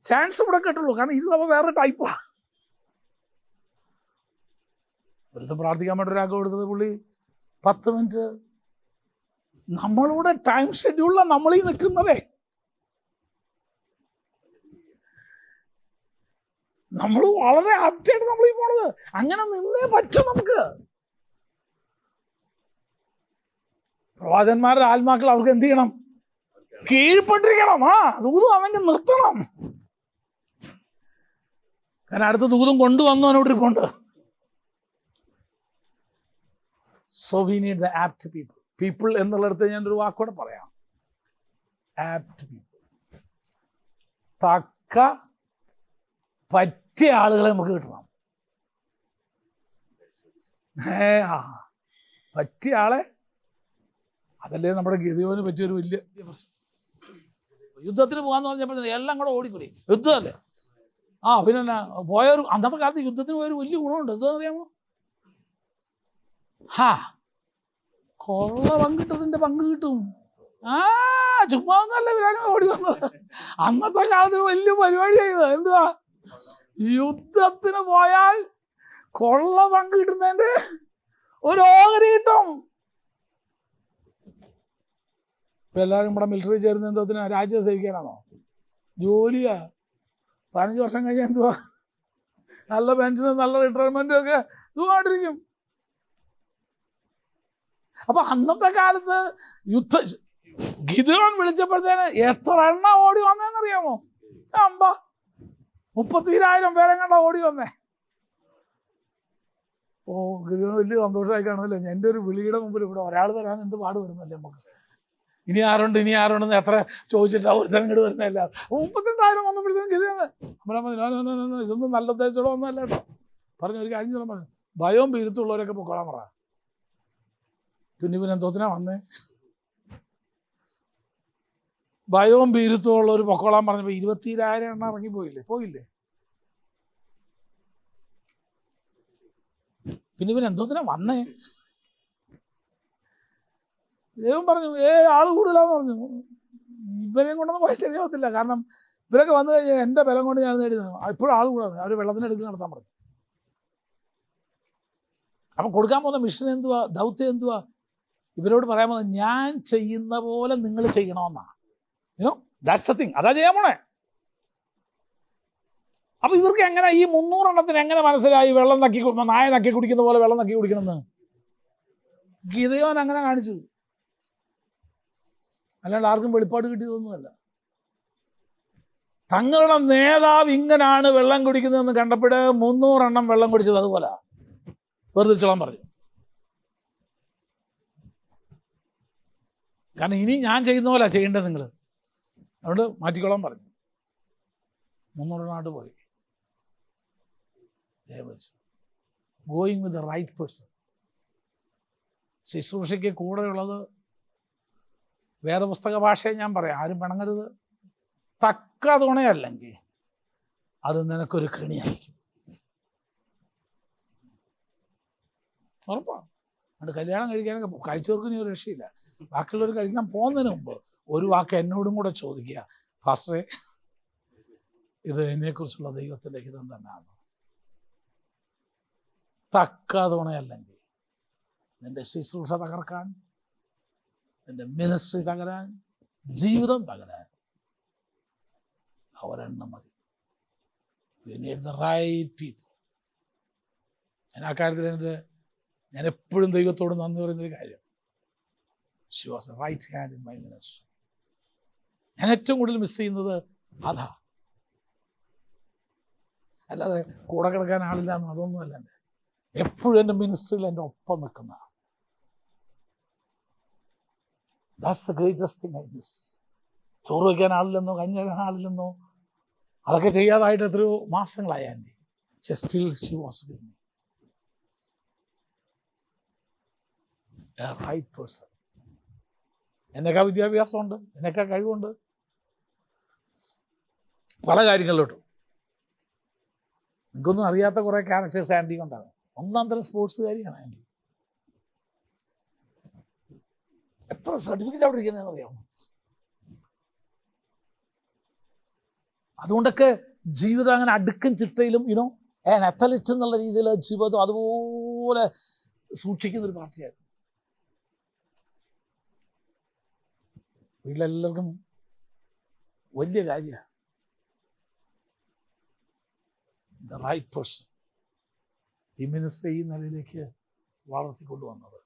ചാൻസ് ഇവിടെ കിട്ടുള്ളൂ. കാരണം ഇത് നമ്മൾ വേറെ ടൈപ്പാണ്. ഒരു ദിവസം പ്രാർത്ഥിക്കാൻ വേണ്ടി ഒരാൾക്ക് കൊടുത്തത് പുള്ളി 10 മിനിറ്റ്. നമ്മളുടെ ടൈം ഷെഡ്യൂളിലാണ് നമ്മളീ നിൽക്കുന്നതേ. നമ്മൾ വളരെ ആപ്റ്റായിട്ട് നമ്മളീ പോണത്. അങ്ങനെ നിന്നേ പറ്റും നമുക്ക്. പ്രവാചകന്മാരുടെ ആത്മാക്കൾ അവർക്ക് എന്ത് ചെയ്യണം? കീഴ്പ്പെട്ടിരിക്കണം. ദൂതും അവൻ്റെ നിർത്തണം. കാരണം അടുത്ത ദൂതും കൊണ്ടുവന്നു അവനോട് ഇരിപ്പുണ്ട്. So we need the apt people. People എന്നുള്ളിടത്ത് ഞാനൊരു വാക്കോടെ പറയാം, ആപ്റ്റ് പീപ്പിൾ. തക്ക പറ്റിയ ആളുകളെ നമുക്ക് കിട്ടണം. പറ്റിയ ആളെ അതല്ലേ നമ്മുടെ ഗിദെയോന് പറ്റിയൊരു വലിയ പ്രശ്നം. യുദ്ധത്തിന് പോകാന്ന് പറഞ്ഞപ്പോൾ എല്ലാം കൂടെ ഓടിക്കൂടി, യുദ്ധമല്ലേ. പിന്നെ എന്നാ പോയൊരു അന്നത്തെ കാലത്ത് യുദ്ധത്തിന് പോയൊരു വലിയ ഗുണമുണ്ട്, എന്താണെന്നറിയാമോ? കൊള്ള പങ്കിട്ടതിൻ്റെ പങ്ക് കിട്ടും. ചുമ്മാ ഒന്നല്ല ഇവരാനും ഓടി വന്നത്. അന്നത്തെ കാലത്ത് വലിയ പരിപാടി ചെയ്തത് എന്തുവാ? യുദ്ധത്തിന് പോയാൽ കൊള്ള പങ്ക് കിട്ടുന്നതിൻ്റെ ഒരു ഓഹരി കിട്ടും. ഇപ്പം എല്ലാവരും ഇവിടെ മിലിറ്ററി ചേരുന്ന എന്തോത്തിനാ? രാജ്യം സേവിക്കാനാണോ? ജോലിയാ. 15 വർഷം കഴിഞ്ഞാൽ എന്തുവാ? നല്ല പെൻഷനും നല്ല റിട്ടയർമെൻറ്റും ഒക്കെ സുഖമായിട്ടിരിക്കും. അപ്പം അന്നത്തെ കാലത്ത് ഗിദെയോൻ വിളിച്ചപ്പോഴത്തേന് എത്ര എണ്ണ ഓടി വന്നേന്നറിയാമോ? 30,000 പേരെങ്ങാണ്ട ഓടി വന്നേ. ഗിദെയോന് വലിയ സന്തോഷമായി കാണുമല്ലേ? എൻ്റെ ഒരു വിളിയുടെ മുമ്പിൽ ഇവിടെ ഒരാൾ തരാൻ എന്ത് പാട് വരുന്നല്ലേ നമുക്ക്. ഇനി ആരുണ്ടെന്ന് എത്ര ചോദിച്ചിട്ടാ ഒരുത്തരം ഇങ്ങോട്ട് വരുന്നതല്ല. 32,000 വന്നപ്പോഴത്തേനും ഗിദെയോന് ഇതൊന്നും നല്ല ഉദ്ദേശത്തോടെ ഒന്നുമല്ല കേട്ടോ. പറഞ്ഞു ഒരു കാര്യം പറഞ്ഞു, ഭയവും ഭീരുത്തുള്ളവരൊക്കെ പൊക്കോളാൻ പറ. പിന്നെ ഇവനെന്തോത്തിനാ വന്നേ? ഭയവും ഭീരുത്വമുള്ള ഒരു പൊക്കോളാൻ പറഞ്ഞപ്പോൾ 20,000 എണ്ണം പോയില്ലേ? പിന്നെ ഇവനെന്തോത്തിനാ വന്നേ? ദൈവം പറഞ്ഞു ആള് കൂടുതലാന്ന് പറഞ്ഞു. ഇവരെയും കൊണ്ടൊന്നും പൈസ ശരിയാവത്തില്ല, കാരണം ഇവരൊക്കെ വന്നു കഴിഞ്ഞാൽ എൻ്റെ ബലം കൊണ്ട് ഞാൻ നേടിയത്. ഇപ്പോഴും ആൾ കൂടാതെ അവർ വെള്ളത്തിനെടുക്കൽ നടത്താൻ പറഞ്ഞു. അപ്പം കൊടുക്കാൻ പോകുന്ന മിഷൻ എന്തുവാ, ദൗത്യം എന്തുവാ? ഇവരോട് പറയാൻ പോകുന്നത് ഞാൻ ചെയ്യുന്ന പോലെ നിങ്ങൾ ചെയ്യണമെന്നാണ്. That's the thing. അതാ ചെയ്യാൻ പോണേ. അപ്പം ഇവർക്ക് എങ്ങനെ ഈ 300 എണ്ണത്തിന് എങ്ങനെ മനസ്സിലായി വെള്ളം നായ നക്കി കുടിക്കുന്ന പോലെ വെള്ളം നക്കി കുടിക്കണമെന്ന്? ഗിദെയോൻ അങ്ങനെ കാണിച്ചു, അല്ലാണ്ട് ആർക്കും വെളിപ്പാട് കിട്ടിയതൊന്നുമല്ല. തങ്ങളുടെ നേതാവ് ഇങ്ങനാണ് വെള്ളം കുടിക്കുന്നതെന്ന് കണ്ടപ്പോൾ 300 എണ്ണം വെള്ളം കുടിച്ചത് അതുപോലെ വേർതിരിച്ചോളാൻ പറഞ്ഞു. കാരണം ഇനി ഞാൻ ചെയ്യുന്ന പോലെ ചെയ്യേണ്ടത് നിങ്ങൾ, അതുകൊണ്ട് മാറ്റിക്കോളാൻ പറഞ്ഞു. 300 എണ്ണമായിട്ട് പോയി. Going with the right person. ശുശ്രൂഷയ്ക്ക് കൂടെയുള്ളത് വേദപുസ്തക ഭാഷയെ ഞാൻ പറയാം, ആരും പിണങ്ങരുത്. തക്ക തുണയല്ലെങ്കിൽ അത് നിനക്കൊരു കെണിയായിരിക്കും. ഉറപ്പാണ്. അതുകൊണ്ട് കല്യാണം കഴിക്കാനൊക്കെ കഴിച്ചവർക്ക് ഇനി ഒരു രക്ഷയില്ല. ബാക്കിയുള്ളവർ കഴിക്കാൻ പോകുന്നതിന് മുമ്പ് ഒരു വാക്ക് എന്നോടും കൂടെ ചോദിക്കുക, ഫാസ്റ്ററെ ഇത് എന്നെക്കുറിച്ചുള്ള ദൈവത്തിൻ്റെ ഹിതം തന്നെയാണ്. തക്ക തുണയല്ലെങ്കിൽ നിന്റെ ശുശ്രൂഷ തകർക്കാൻ, നിന്റെ മിനിസ്ട്രി തകരാൻ, ജീവിതം തകരാൻ അവരെണ്ണം മതി. You need the right people. ഞാൻ ആ കാര്യത്തിൽ ഞാൻ എപ്പോഴും ദൈവത്തോട് നന്ദി പറയുന്നൊരു കാര്യം, she was the right hand in my ministry. ഞാൻ ഏറ്റവും കൂടുതൽ മിസ് ചെയ്യുന്നത് അതാ. അല്ലാതെ കൂടെ കിടക്കാൻ ആളില്ല എന്ന് അതൊന്നുമല്ല. എൻ്റെ എപ്പോഴും എൻ്റെ മിനിസ്ട്രിയിൽ എൻ്റെ ഒപ്പം നിൽക്കുന്ന, that's the greatest thing I miss. ചോറ് വയ്ക്കാൻ ആളില്ലെന്നോ കഞ്ഞി വയ്ക്കാൻ ആളില്ലെന്നോ അതൊക്കെ ചെയ്യാതായിട്ട് എത്രയോ മാസങ്ങളായി aunty. Still she was with me. A right person. എന്നേക്കാൾ വിദ്യാഭ്യാസമുണ്ട്, എന്നേക്കാൾ കഴിവുണ്ട് പല കാര്യങ്ങളിലോട്ടും. നിങ്ങൾക്കൊന്നും അറിയാത്ത കുറേ ക്യാരക്ടേഴ്സ് ആൻറ്റി കൊണ്ടാണ്. ഒന്നാം തരം സ്പോർട്സുകാരിയാണ് ആൻറ്റി. എത്ര സർട്ടിഫിക്കറ്റ് അവിടെ ഇരിക്കുന്നതെന്ന് അറിയാമോ? അതുകൊണ്ടൊക്കെ ജീവിതം അങ്ങനെ അടുക്കും ചിട്ടയിലും അത്ലറ്റ് എന്നുള്ള രീതിയിൽ ജീവിതം അതുപോലെ സൂക്ഷിക്കുന്നൊരു പാർട്ടിയായിരുന്നു. വീട്ടിലെല്ലാവർക്കും വലിയ കാര്യമാണ്. ദ റൈറ്റ് പേഴ്സൺ ഈ മിനിസ്ട്രി ഈ നിലയിലേക്ക് വളർത്തിക്കൊണ്ടുവന്നത്.